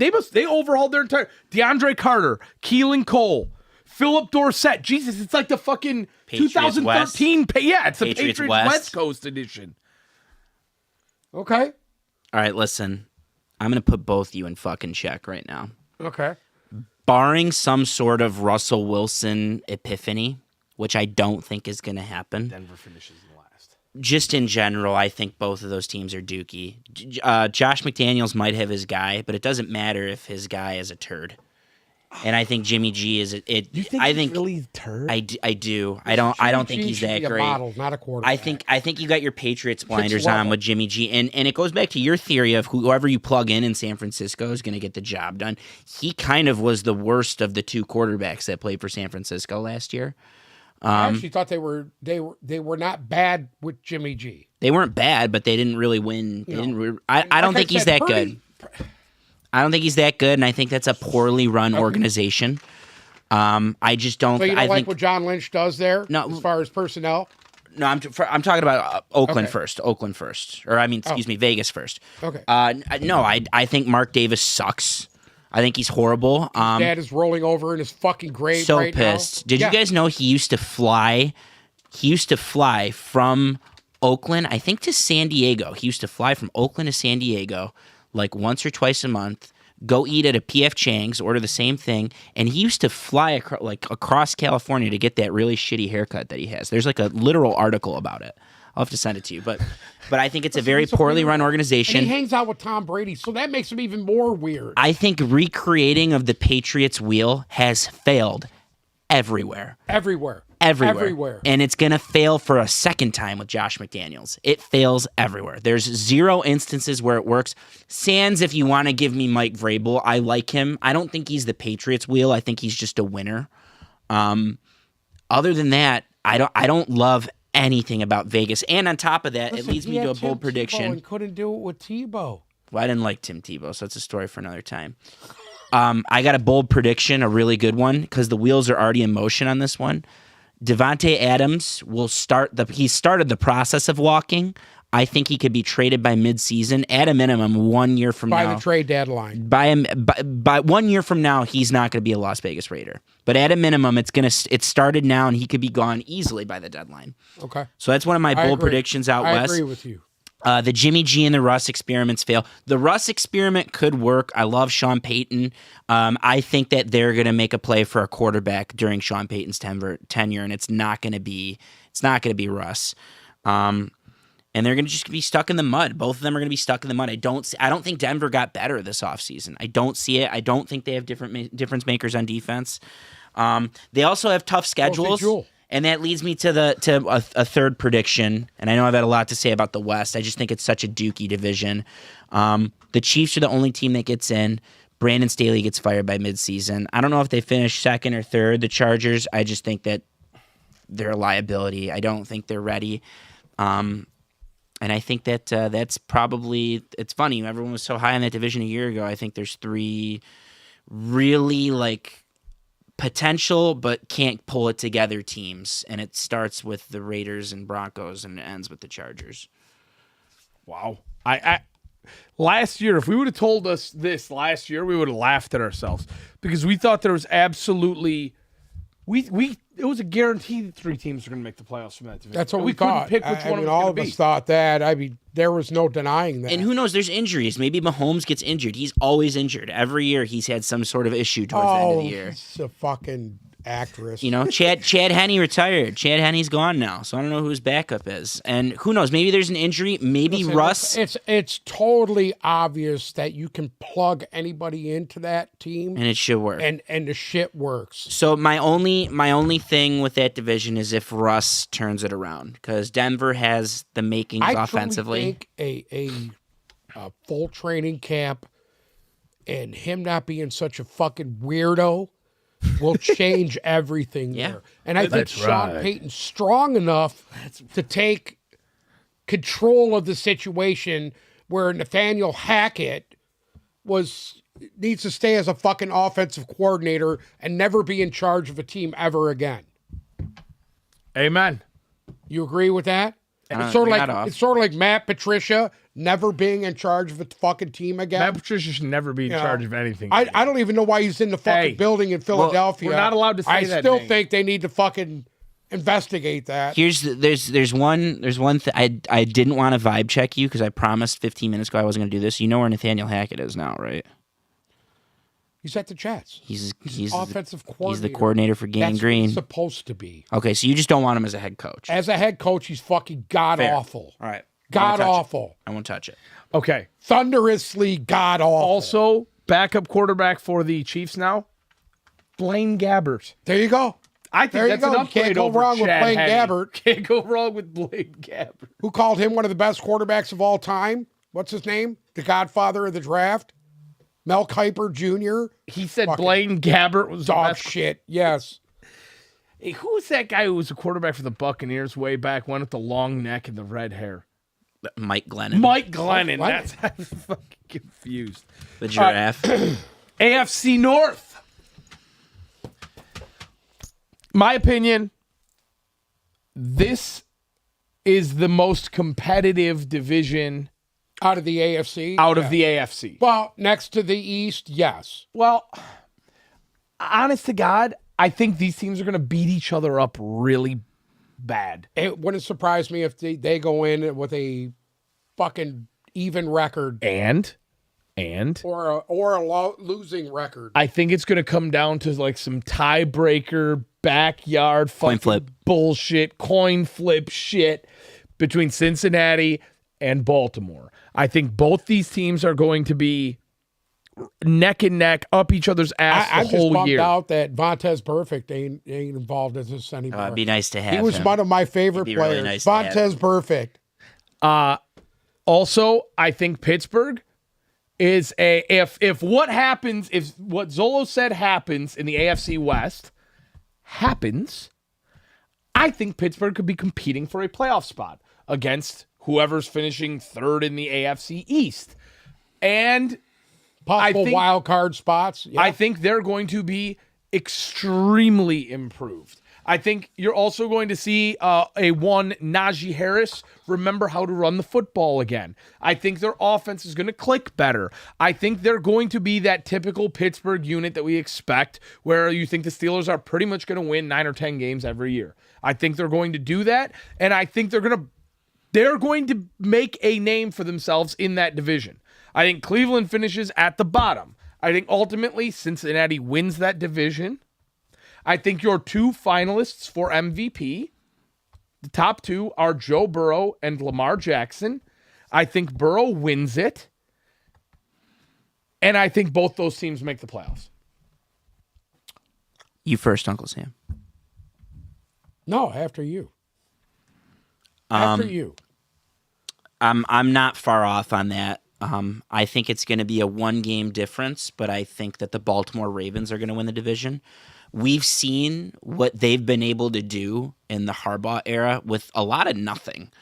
overhauled their entire DeAndre Carter, Keelan Cole, Philip Dorsett. Jesus, it's like the fucking Patriots 2013. Yeah, it's the Patriots Patriots West. West Coast edition. okay. All right, listen. I'm going to put both you in fucking check right now. Okay. Barring some sort of Russell Wilson epiphany, which I don't think is going to happen. Denver finishes in last. Just in general, I think both of those teams are dookie. Josh McDaniels might have his guy, but it doesn't matter if his guy is a turd. And I think Jimmy G is it. You think I he's think really turd? I do. I don't think He he's should that be a great. model, not a quarterback. I think you got your Patriots blinders level. on with Jimmy G, and it goes back to your theory of whoever you plug in San Francisco is going to get the job done. He kind of was the worst of the two quarterbacks that played for San Francisco last year. I actually thought they were not bad with Jimmy G. They weren't bad, but they didn't really win. They didn't. I don't Like think he's said, that Purdy- good. I don't think he's that good, and I think that's a poorly run organization. I just don't. So you don't I like think what John Lynch does there No. as far as personnel? no. I'm talking about Oakland Okay. first. Oakland first, or I mean, excuse me, Vegas first. Okay. No, I think Mark Davis sucks. I think he's horrible. Dad is rolling over in his fucking grave So right pissed. now. Did Yeah. you guys know he used to fly? He used to fly from Oakland, I think, to San Diego. He used to fly from Oakland to San Diego like once or twice a month. Go eat at a PF Chang's, order the same thing, and he used to fly across California to get that really shitty haircut that he has. There's like a literal article about it. I'll have to send it to you, but I think it's a very poorly run And organization. he hangs out with Tom Brady, so that makes him even more weird. I think recreating of the Patriots wheel has failed everywhere. Everywhere. Everywhere. And it's going to fail for a second time with Josh McDaniels. It fails everywhere. There's 0 instances where it works. Sans, if you want to give me Mike Vrabel, I like him. I don't think he's the Patriots wheel. I think he's just a winner. Other than that, I don't love anything about Vegas. And on top of that, Listen, it leads he me to had a bold Tim Tebow prediction. and couldn't do it with Tebow. Well, I didn't like Tim Tebow, so that's a story for another time. I got a bold prediction, a really good one, because the wheels are already in motion on this one. Devontae Adams will he started the process of walking. I think he could be traded by midseason at a minimum 1 year from now. By the trade deadline. By 1 year from now, he's not going to be a Las Vegas Raider. But at a minimum, it started now, and he could be gone easily by the deadline. Okay. So that's one of my I bold agree. predictions out I west. agree with you. The Jimmy G and the Russ experiments fail. The Russ experiment could work. I love Sean Payton. I think that they're going to make a play for a quarterback during Sean Payton's tenure, and it's not going to be Russ. And they're going to just be stuck in the mud. Both of them are going to be stuck in the mud. I don't think Denver got better this offseason. I don't see it. I don't think they have difference makers on defense. They also have tough schedules. And that leads me to a third prediction. And I know I've had a lot to say about the West. I just think it's such a dookie division. The Chiefs are the only team that gets in. Brandon Staley gets fired by midseason. I don't know if they finish second or third. The Chargers, I just think that they're a liability. I don't think they're ready. And I think that that's probably – it's funny. Everyone was so high in that division a year ago. I think there's 3 really potential but can't pull it together teams, and it starts with the Raiders and Broncos and it ends with the Chargers. Wow. I last year, if we would have told us this last year, we would have laughed at ourselves because we thought there was absolutely it was a guarantee that 3 teams were going to make the playoffs from that division. That's what we we thought. couldn't pick which one it was all going of to be. us thought that. I mean, there was no denying that. And who knows, there's injuries. Maybe Mahomes gets injured. He's always injured. Every year he's had some sort of issue towards the end of the year. He's a fucking actress. You know, Chad Henne retired. Chad Henne's gone now, so I don't know who his backup is. And who knows? Maybe there's an injury. Maybe Listen, Russ. It's totally obvious that you can plug anybody into that team, And it should work. and the shit works. So my only thing with that division is if Russ turns it around, because Denver has the makings I offensively. truly think a full training camp and him not being such a fucking weirdo will change everything Yeah. there. And I think That's Sean right. Payton's strong enough to take control of the situation where Nathaniel Hackett needs to stay as a fucking offensive coordinator and never be in charge of a team ever again. Amen. You agree with that? It's sort of like Matt Patricia never being in charge of a fucking team again. Matt Patricia should never be in charge of anything. I don't even know why he's in the fucking Hey, building in Philadelphia. we're not allowed to say I that still name. think they need to fucking investigate that. There's one thing I didn't want to vibe check you because I promised 15 minutes ago I wasn't going to do this. You know where Nathaniel Hackett is now, right? He's at the Jets. He's offensive coordinator. He's the coordinator for Gang That's what Green. he's supposed to be. Okay, so you just don't want him as a head coach. As a head coach, he's fucking god Fair. awful. All right. God awful. I won't touch it. Okay. Thunderously god awful. Also, backup quarterback for the Chiefs now, Blaine Gabbert. There you go. I think There you that's go. an You upgrade can't go over wrong with Chad Blaine Henne. Gabbert. Can't go wrong with Blaine Gabbert. Who called him one of the best quarterbacks of all time? What's his name? The godfather of the draft? Mel Kiper Jr.? He said Fucking Blaine Gabbert was the Dog best. shit. Yes. Hey, who was that guy who was a quarterback for the Buccaneers way back when with the long neck and the red hair? Mike Glennon. Mike Glennon. What? That's I'm fucking confused. The giraffe. AFC North. My opinion, this is the most competitive division Out of the AFC? out of the AFC. Well, next to the East, yes. Well, honest to God, I think these teams are going to beat each other up really bad. It wouldn't surprise me if they go in with a fucking even record And or a losing record. I think it's going to come down to like some tiebreaker, backyard Coin fucking flip. bullshit, coin flip shit between Cincinnati and Baltimore. I think both these teams are going to be neck and neck, up each other's ass I'm the just whole bummed year. out that Vontez Perfect ain't involved in this anymore. It'd be nice to have He was him. one of my favorite It'd be really players. nice to have Vontez him. Perfect. Also, I think Pittsburgh is if what happens, if what Zolo said happens in the AFC West happens, I think Pittsburgh could be competing for a playoff spot against whoever's finishing third in the AFC East. And Possible think- wild card spots. Yeah. I think they're going to be extremely improved. I think you're also going to see a one Najee Harris remember how to run the football again. I think their offense is going to click better. I think they're going to be that typical Pittsburgh unit that we expect, where you think the Steelers are pretty much going to win 9 or 10 games every year. I think they're going to do that, and I think they're going to make a name for themselves in that division. I think Cleveland finishes at the bottom. I think ultimately Cincinnati wins that division. I think your two finalists for MVP, the top two are Joe Burrow and Lamar Jackson. I think Burrow wins it. And I think both those teams make the playoffs. You first, Uncle Sam. No, after you. After you. I'm not far off on that. I think it's going to be a 1-game difference, but I think that the Baltimore Ravens are going to win the division. We've seen what they've been able to do in the Harbaugh era with a lot of nothing,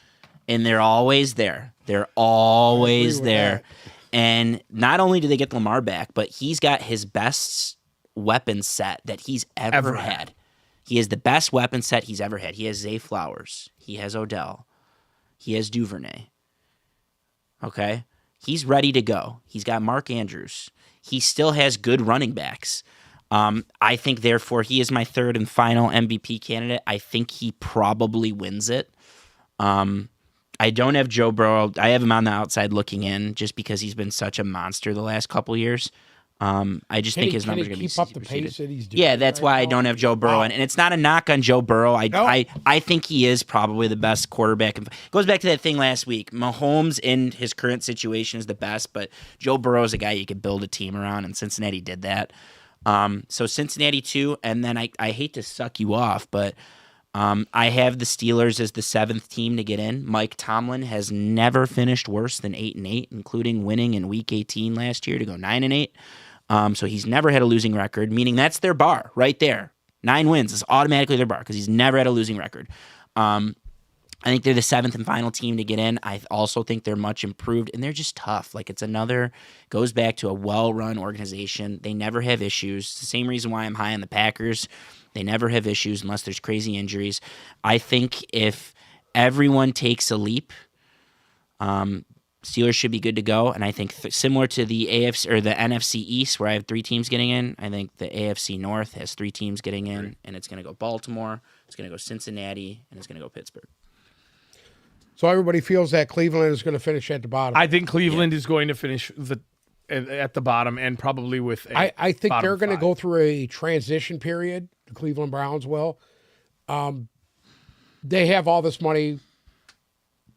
and they're always there. They're always with there. that. And not only do they get Lamar back, but he's got his best weapon set that he's ever had. He has the best weapon set he's ever had. He has Zay Flowers. He has Odell. He has Duvernay. Okay? He's ready to go. He's got Mark Andrews. He still has good running backs. I think, therefore, he is my third and final MVP candidate. I think he probably wins it. I don't have Joe Burrow. I have him on the outside looking in just because he's been such a monster the last couple years. I just think his numbers are going to be keep up the superseded. pace that he's doing. Yeah, that's why I don't have Joe Burrow. And it's not a knock on Joe Burrow. I think he is probably the best quarterback. It goes back to that thing last week. Mahomes in his current situation is the best, but Joe Burrow is a guy you could build a team around, and Cincinnati did that. So Cincinnati 2, and then I hate to suck you off, but I have the Steelers as the 7th team to get in. Mike Tomlin has never finished worse than 8-8, including winning in Week 18 last year to go 9-8. So he's never had a losing record, meaning that's their bar right there. 9 wins is automatically their bar because he's never had a losing record. I think they're the 7th and final team to get in. I also think they're much improved, and they're just tough. Like, it's another, goes back to a well-run organization. They never have issues. It's the same reason why I'm high on the Packers. They never have issues unless there's crazy injuries. I think if everyone takes a leap, Steelers should be good to go. And I think similar to the AFC or the NFC East, where I have 3 teams getting in, I think the AFC North has 3 teams getting in, and it's going to go Baltimore, it's going to go Cincinnati, and it's going to go Pittsburgh. So everybody feels that Cleveland is going to finish at the bottom. I think Cleveland is going to finish at the bottom and probably with a I think bottom they're going to 5. go through a transition period. The Cleveland Browns will. They have all this money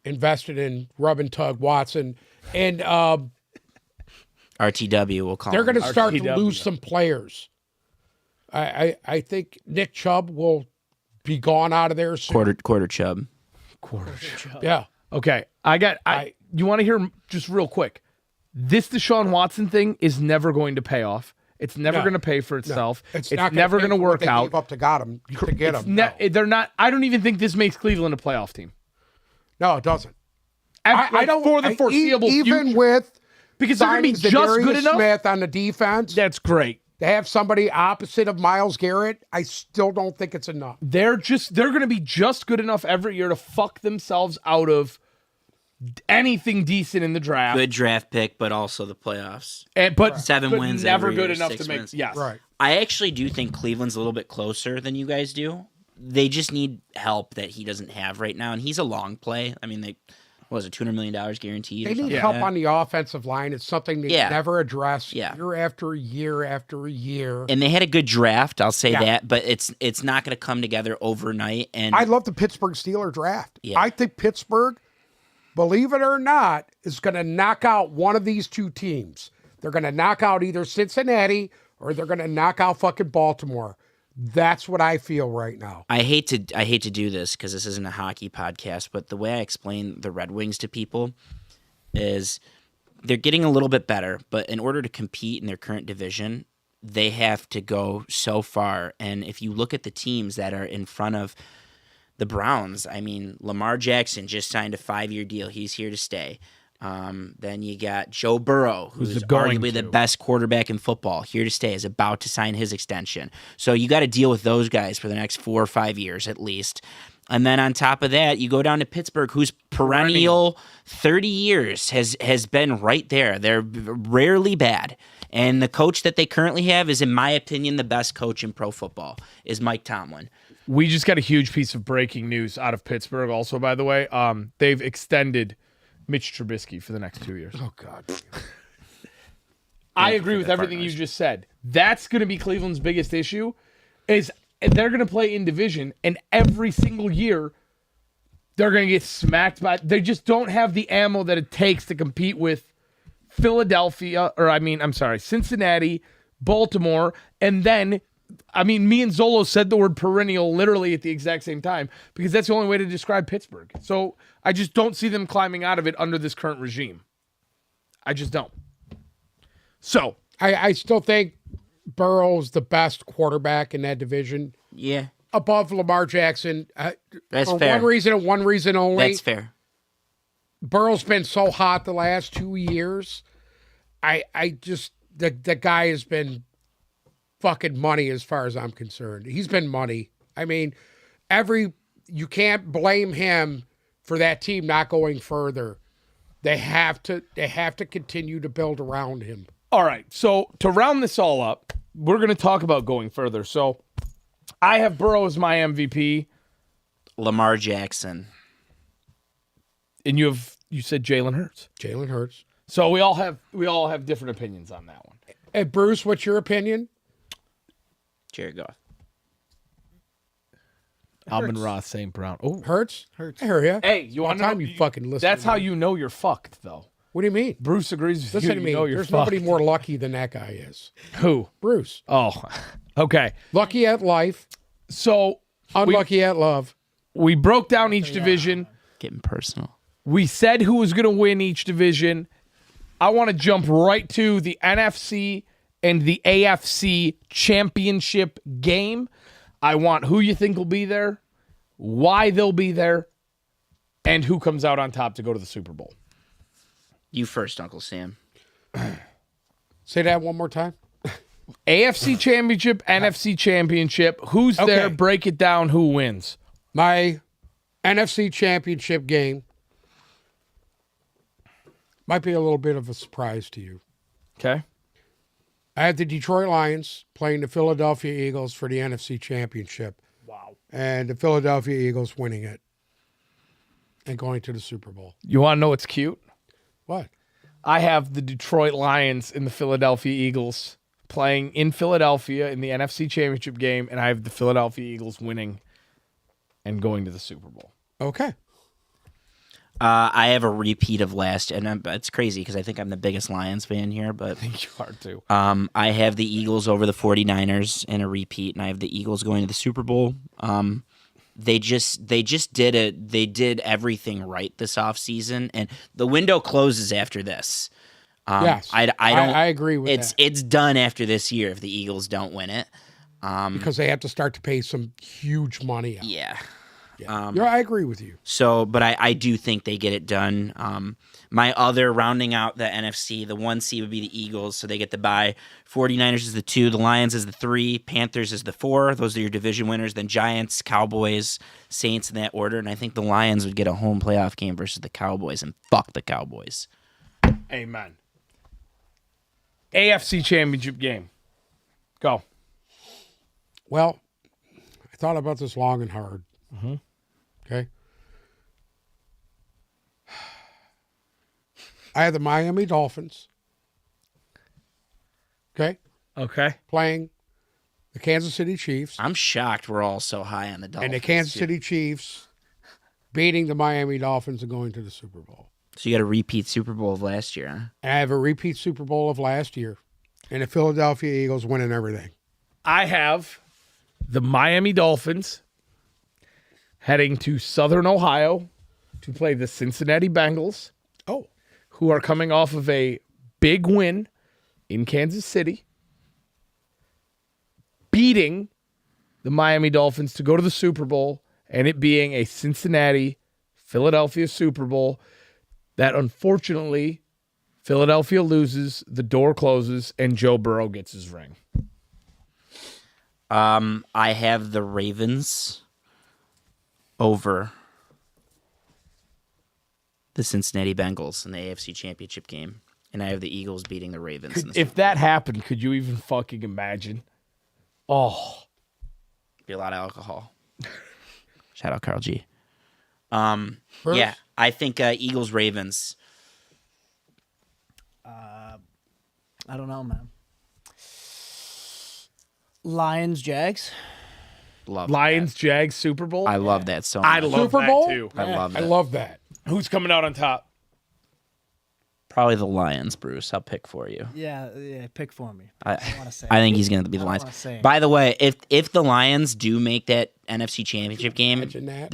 invested in Rub and Tug Watson, and RTW will call they're him. going to start to RTW. lose some players. I think Nick Chubb will be gone out of there soon. Quarter Chubb. Yeah. Okay, you want to hear just real quick? This Deshaun Watson thing is never going to pay off. It's never No. going to pay for itself. It's not gonna never pay going to for what work they out. gave up to get him. To get It's him. They're not. I don't even think this makes Cleveland a playoff team. No, it doesn't. I don't for the foreseeable even future, with because they're going to be signing just good Zadarius enough. Smith on the defense. That's great. To have somebody opposite of Myles Garrett, I still don't think it's enough. They're going to be just good enough every year to fuck themselves out of anything decent in the draft. Good draft pick, but also the playoffs. But 7 but wins never every good year, enough 6 to make. wins. Yes, Right. I actually do think Cleveland's a little bit closer than you guys do. They just need help that he doesn't have right now, and he's a long play. I mean, what was it, $200 million guaranteed? They or need something help like that? on the offensive line. It's something they Yeah. never address Yeah. year after year after year. And they had a good draft, I'll say Yeah. that, but it's not going to come together overnight. And I love the Pittsburgh Steelers draft. Yeah. I think Pittsburgh, believe it or not, is going to knock out one of these two teams. They're going to knock out either Cincinnati or they're going to knock out fucking Baltimore. That's what I feel right now. I hate to do this because this isn't a hockey podcast, but the way I explain the Red Wings to people is they're getting a little bit better, but in order to compete in their current division, they have to go so far. And if you look at the teams that are in front of the Browns, I mean, Lamar Jackson just signed a 5-year deal. He's here to stay. Then you got Joe Burrow, who's arguably the best quarterback in football, here to stay, is about to sign his extension. So you got to deal with those guys for the next 4 or 5 years at least. And then on top of that, you go down to Pittsburgh, whose perennial 30 years has been right there. They're rarely bad. And the coach that they currently have is, in my opinion, the best coach in pro football, is Mike Tomlin. We just got a huge piece of breaking news out of Pittsburgh also, by the way. They've extended Mitch Trubisky for the next 2 years. Oh, God. I agree with everything you just said. That's going to be Cleveland's biggest issue is they're going to play in division, and every single year they're going to get smacked by. They just don't have the ammo that it takes to compete with Cincinnati, Baltimore, and then, me and Zolo said the word perennial literally at the exact same time because that's the only way to describe Pittsburgh. So I just don't see them climbing out of it under this current regime. I just don't. So I still think Burrow's the best quarterback in that division. Yeah. Above Lamar Jackson. That's for fair. one reason and one reason only. That's fair. Burrow's been so hot the last 2 years. The guy has been fucking money as far as I'm concerned. He's been money. I mean, you can't blame him for that team not going further. They have to continue to build around him. all right, so to round this all up, we're going to talk about going further. So I have Burrow as my MVP. Lamar Jackson. And you said Jalen Hurts. Jalen Hurts. So we all have different opinions on that one. Hey, Bruce, what's your opinion? Jared Goff. Alvin Ross, St. Brown. Oh, Hurts? Hurts. I hear you. hey, you want time you fucking listen That's to how me. you know you're fucked, though. What do you mean? Bruce agrees with Listen you. to me. You know you're There's fucked. nobody more lucky than that guy is. Who? Bruce. Oh, okay. Lucky at life, So unlucky at love. we broke down each division. Getting personal. We said who was going to win each division. I want to jump right to the NFC and the AFC championship game. I want who you think will be there, why they'll be there, and who comes out on top to go to the Super Bowl. You first, Uncle Sam. Say that one more time. AFC championship, NFC championship. Who's there? Okay. Break it down. Who wins? My NFC championship game might be a little bit of a surprise to you. Okay. I had the Detroit Lions playing the Philadelphia Eagles for the NFC championship. Wow. And the Philadelphia Eagles winning it and going to the Super Bowl. You want to know what's cute? What? I have the Detroit Lions and the Philadelphia Eagles playing in Philadelphia in the NFC Championship game, and I have the Philadelphia Eagles winning and going to the Super Bowl. Okay. I have a repeat of last, and it's crazy because I think I'm the biggest Lions fan here, but You are too. I have the Eagles over the 49ers in a repeat, and I have the Eagles going to the Super Bowl. They just did everything right this offseason, and the window closes after this. Yes. I don't. I agree with that. It's done after this year if the Eagles don't win it. Because they have to start to pay some huge money out. Yeah. Yeah, I agree with you. So, but I do think they get it done. My other, rounding out the NFC, the 1 seed would be the Eagles, so they get the bye. 49ers is the 2, the Lions is the 3, Panthers is the 4. Those are your division winners. Then Giants, Cowboys, Saints in that order. And I think the Lions would get a home playoff game versus the Cowboys, and fuck the Cowboys. Amen. AFC Championship game. Go. Well, I thought about this long and hard. Mm-hmm. Okay. I had the Miami Dolphins. Okay. Okay. Playing the Kansas City Chiefs. I'm shocked we're all so high on the Dolphins. And the Kansas City Chiefs beating the Miami Dolphins and going to the Super Bowl. So you got a repeat Super Bowl of last year, huh? And I have a repeat Super Bowl of last year. And the Philadelphia Eagles winning everything. I have the Miami Dolphins heading to Southern Ohio to play the Cincinnati Bengals, Oh. who are coming off of a big win in Kansas City, beating the Miami Dolphins to go to the Super Bowl, and it being a Cincinnati-Philadelphia Super Bowl that unfortunately Philadelphia loses, the door closes, and Joe Burrow gets his ring. I have the Ravens over the Cincinnati Bengals in the AFC Championship game, and I have the Eagles beating the Ravens. In the If that happened, could you even fucking imagine? Oh, be a lot of alcohol. Shout out Carl G. Bruce? Yeah, I think Eagles Ravens. I don't know, man. Lions, Jags. Love Lions, Jags, Super Bowl. that. I love that so much. I love Super that Bowl? too. I love I that. love that. Who's coming out on top? Probably the Lions, Bruce. I'll pick for you. Yeah, pick for me. I want to say. I think he's going to be the I don't Lions. wanna say it. By the way, if the Lions do make that NFC Championship game, Imagine that.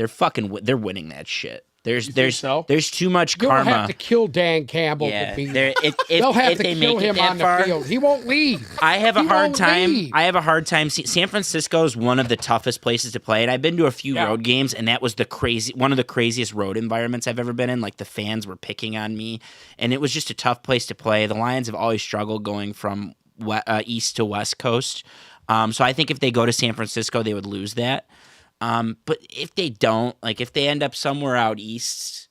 they're winning that shit. There's so? there's too much You'll karma. have to kill Dan Campbell Yeah, to beat they're- him. if They'll have to they kill make it him that on the far, field. He won't leave. I have a He hard won't time. leave. I have a hard time. San Francisco is one of the toughest places to play, and I've been to a few Yeah. road games, and that was one of the craziest road environments I've ever been in. Like the fans were picking on me, and it was just a tough place to play. The Lions have always struggled going from east to west coast, so I think if they go to San Francisco, they would lose that. But if they don't, like if they end up somewhere out east,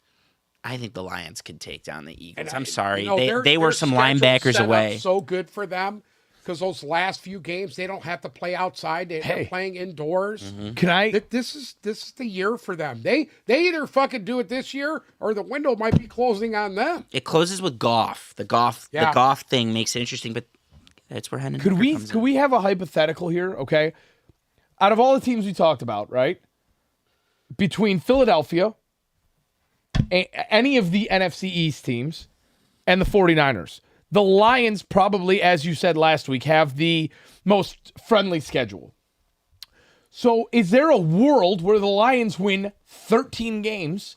I think the Lions could take down the Eagles. I'm sorry, they were their some schedule linebackers set up away. So good for them because those last few games they don't have to play outside. They're Hey. playing indoors. Mm-hmm. Can I? This is the year for them. They either fucking do it this year or the window might be closing on them. It closes with golf. The golf thing makes it interesting, but that's where Henry Could we have a hypothetical here? Okay, out of all the teams we talked about, right? Between Philadelphia, any of the NFC East teams, and the 49ers, the Lions probably, as you said last week, have the most friendly schedule. So is there a world where the Lions win 13 games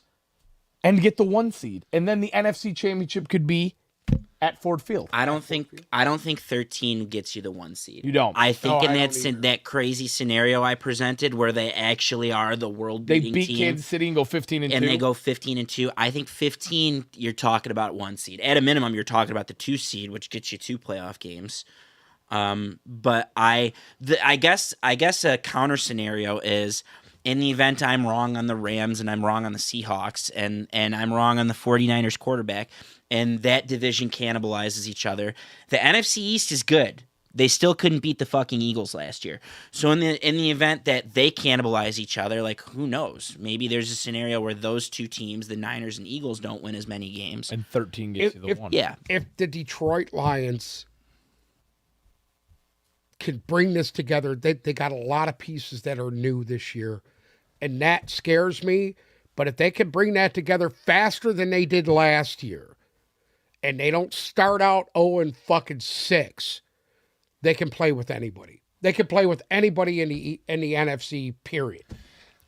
and get the 1 seed, and then the NFC Championship could be at Ford Field? I don't think 13 gets you the 1 seed. You don't? I think No, in I that don't either. that crazy scenario I presented where they actually are the world They beating beat team Kansas City and go 15-2. and they go 15-2. I think 15 you're talking about 1 seed. At a minimum you're talking about the 2 seed, which gets you 2 playoff games. But I guess a counter scenario is in the event I'm wrong on the Rams and I'm wrong on the Seahawks and I'm wrong on the 49ers quarterback and that division cannibalizes each other. The NFC East is good. They still couldn't beat the fucking Eagles last year. So in the event that they cannibalize each other, like who knows? Maybe there's a scenario where those two teams, the Niners and Eagles, don't win as many games. and 13 gets you the 1. Yeah. If the Detroit Lions can bring this together, they got a lot of pieces that are new this year, and that scares me. But if they can bring that together faster than they did last year, and they don't start out 0-6, they can play with anybody. They can play with anybody in the NFC. Period.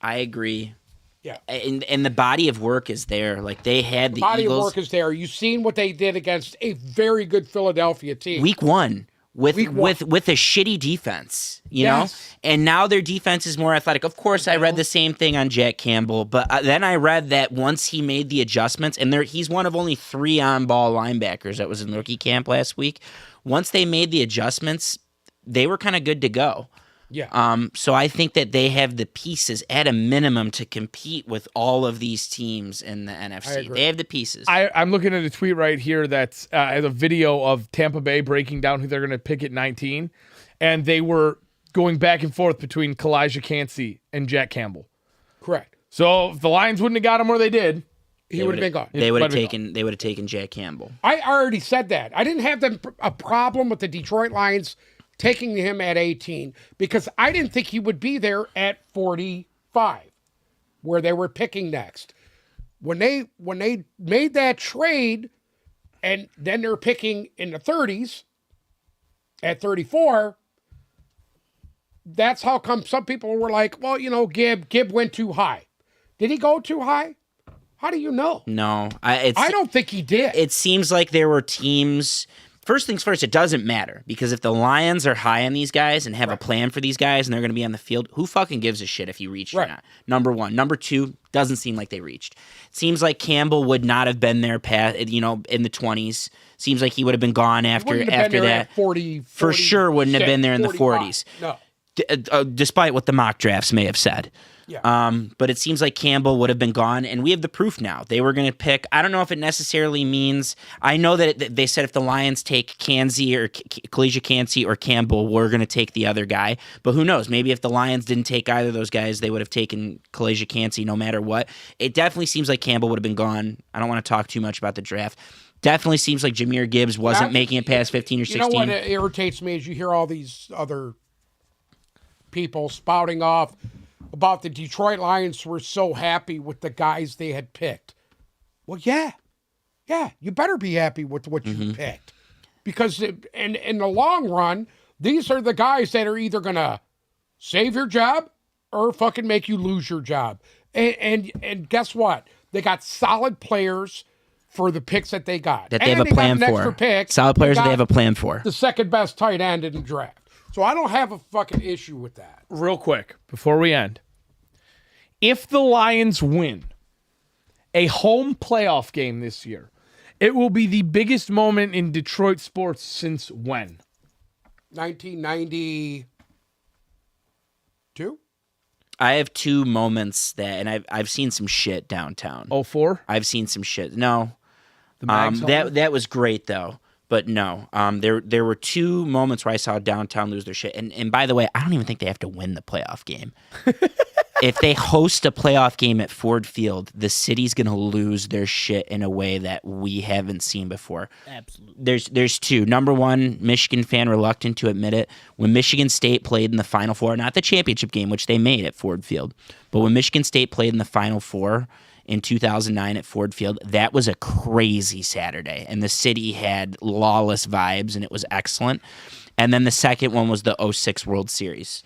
I agree. Yeah. And the body of work is there. Like they had the Body Eagles of work is there. You've seen what they did against a very good Philadelphia team. week 1 with Week one. with a shitty defense, you Yes. know? And now their defense is more athletic. Of course, I read the same thing on Jack Campbell, but then I read that once he made the adjustments, and he's one of only 3 on-ball linebackers that was in rookie camp last week. Once they made the adjustments, they were kind of good to go. Yeah. So I think that they have the pieces at a minimum to compete with all of these teams in the NFC. agree. They have the pieces. I'm looking at a tweet right here that's a video of Tampa Bay breaking down who they're going to pick at 19, and they were going back and forth between Kalijah Cansey and Jack Campbell. Correct. So if the Lions wouldn't have got him where they did, He would have been gone. They would have Let me taken. They would have taken Jack Campbell. I already said that. I didn't have a problem with the Detroit Lions taking him at 18 because I didn't think he would be there at 45, where they were picking next. when they made that trade, and then they're picking in the 30s at 34. That's how come some people were like, well, Gibb went too high. Did he go too high? How do you know? No, I don't think he did. It seems like there were teams. First things first, it doesn't matter because if the Lions are high on these guys and have a plan for these guys and they're going to be on the field, who fucking gives a shit if you reached or not? Number one. Number two, doesn't seem like they reached. It seems like Campbell would not have been there past, in the 20s. Seems like he would have been gone after that. 40, for sure wouldn't have been there in 45. the 40s. No. Despite what the mock drafts may have said. Yeah. But it seems like Campbell would have been gone, and we have the proof now. They were going to pick. I don't know if it necessarily means. I know that they said if the Lions take Kansey or Kalisha Kancey or Campbell, we're going to take the other guy. But who knows? Maybe if the Lions didn't take either of those guys, they would have taken Kalisha Kancey no matter what. It definitely seems like Campbell would have been gone. I don't want to talk too much about the draft. Definitely seems like Jahmyr Gibbs wasn't making it past 15 or 16. You know what irritates me is you hear all these other people spouting off about the Detroit Lions were so happy with the guys they had picked. Well, yeah, you better be happy with what you picked. Because in the long run, these are the guys that are either going to save your job or fucking make you lose your job. And guess what? They got solid players for the picks that they got. That they have a plan for. Pick. Solid players that they have a plan for. The second best tight end in the draft. So I don't have a fucking issue with that. Real quick, before we end. If the Lions win a home playoff game this year, it will be the biggest moment in Detroit sports since when? 1992? I have two moments and I've seen some shit downtown. 04? I've seen some shit. No. The Mags that was great though. But no, there were two moments where I saw downtown lose their shit. And by the way, I don't even think they have to win the playoff game. If they host a playoff game at Ford Field, the city's going to lose their shit in a way that we haven't seen before. Absolutely. There's two. Number one, Michigan fan reluctant to admit it. When Michigan State played in the Final Four, not the championship game, which they made at Ford Field, but when Michigan State played in the Final Four in 2009 at Ford Field, that was a crazy Saturday. And the city had lawless vibes, and it was excellent. And then the second one was the 06 World Series.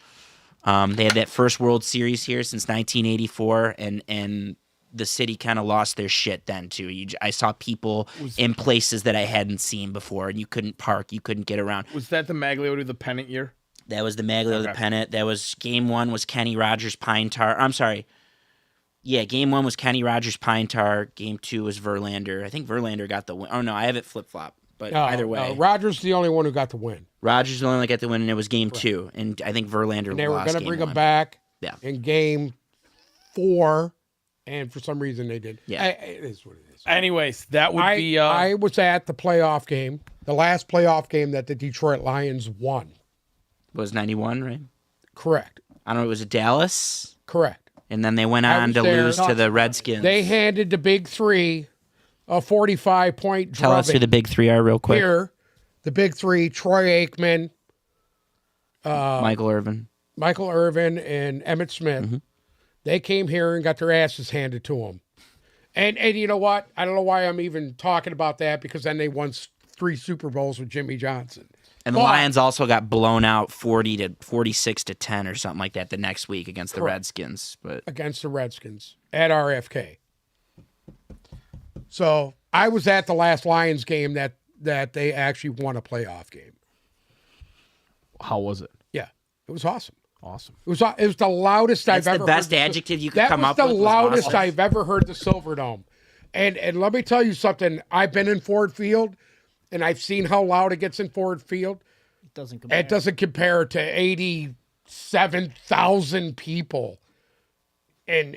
They had that first World Series here since 1984, and the city kind of lost their shit then, too. I saw people in places that I hadn't seen before, and you couldn't park, you couldn't get around. Was that the Magliotti the pennant year? That was the Magliotti the pennant. That was game one was Kenny Rogers Pine Tar. I'm sorry. Yeah, game one was Kenny Rogers Pine Tar. Game two was Verlander. I think Verlander got the win. Oh, no, I have it flip-flop. But either way. Rogers the only one who got the win. Rogers the only one that got the win, and it was game two. And I think Verlander and they lost were going to bring one. him back in game 4, and for some reason they did. Yeah. It is what it is. Anyways, that would be... I was at the playoff game, the last playoff game that the Detroit Lions won. It was 91, right? Correct. I don't know, was it Dallas? Correct. And then they went on to lose to the Redskins. They handed the Big Three a 45-point Tell us who drubbing. the big three are real quick. Here, the Big Three, Troy Aikman, Michael Irvin, and Emmett Smith. They came here and got their asses handed to them. And you know what? I don't know why I'm even talking about that, because then they won 3 Super Bowls with Jimmy Johnson. And the Lions also got blown out 46 to 10 or something like that the next week against the Redskins. But against the Redskins at RFK. So I was at the last Lions game that they actually won a playoff game. How was it? Yeah, it was awesome. Awesome. It was the loudest I've ever heard. That's the best adjective you could come up with. That was the loudest awesome. I've ever heard the Silverdome. And let me tell you something. I've been in Ford Field, and I've seen how loud it gets in Ford Field. It doesn't compare. It doesn't compare to 87,000 people in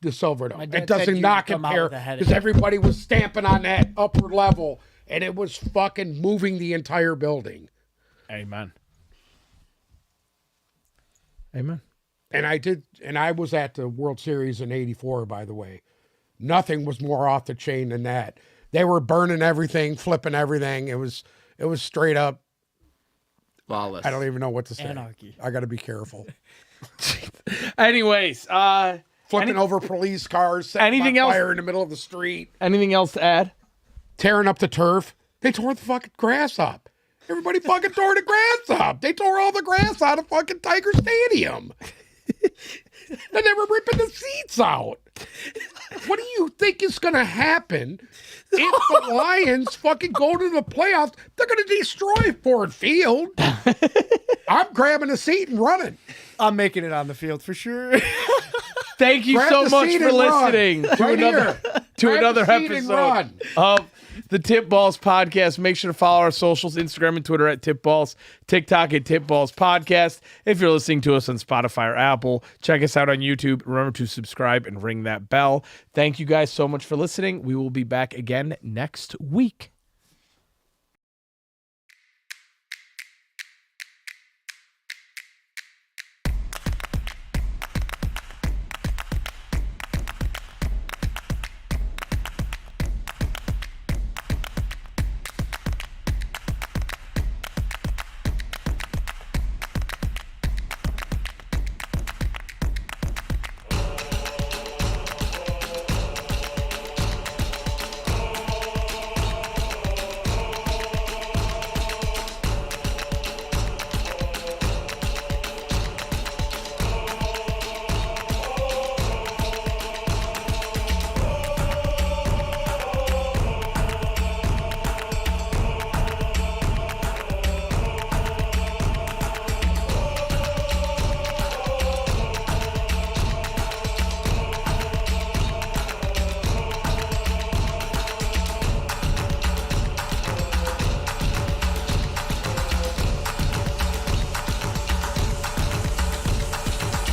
the Silverdome. dad It does said you not would come out compare with a headache. because everybody was stamping on that upper level, and it was fucking moving the entire building. Amen. Amen. And I was at the World Series in '84, by the way. Nothing was more off the chain than that. They were burning everything, flipping everything. It was straight up. Flawless. I don't even know what to say. Anarchy. I got to be careful. Anyways, flipping over police cars, setting anything them on else? fire in the middle of the street, Anything else to add? tearing up the turf. They tore the fucking grass up. Everybody fucking tore the grass up. They tore all the grass out of fucking Tiger Stadium. And they were ripping the seats out. What do you think is going to happen if the Lions fucking go to the playoffs? They're going to destroy Ford Field. I'm grabbing a seat and running. I'm making it on the field for sure. Thank you Grab so the much seat for and run. listening to Right another here. to Grab another the seat and episode run. of the Tip Balls Podcast. Make sure to follow our socials, Instagram and Twitter at Tip Balls, TikTok at Tip Balls Podcast. If you're listening to us on Spotify or Apple, check us out on YouTube. Remember to subscribe and ring that bell. Thank you guys so much for listening. We will be back again next week.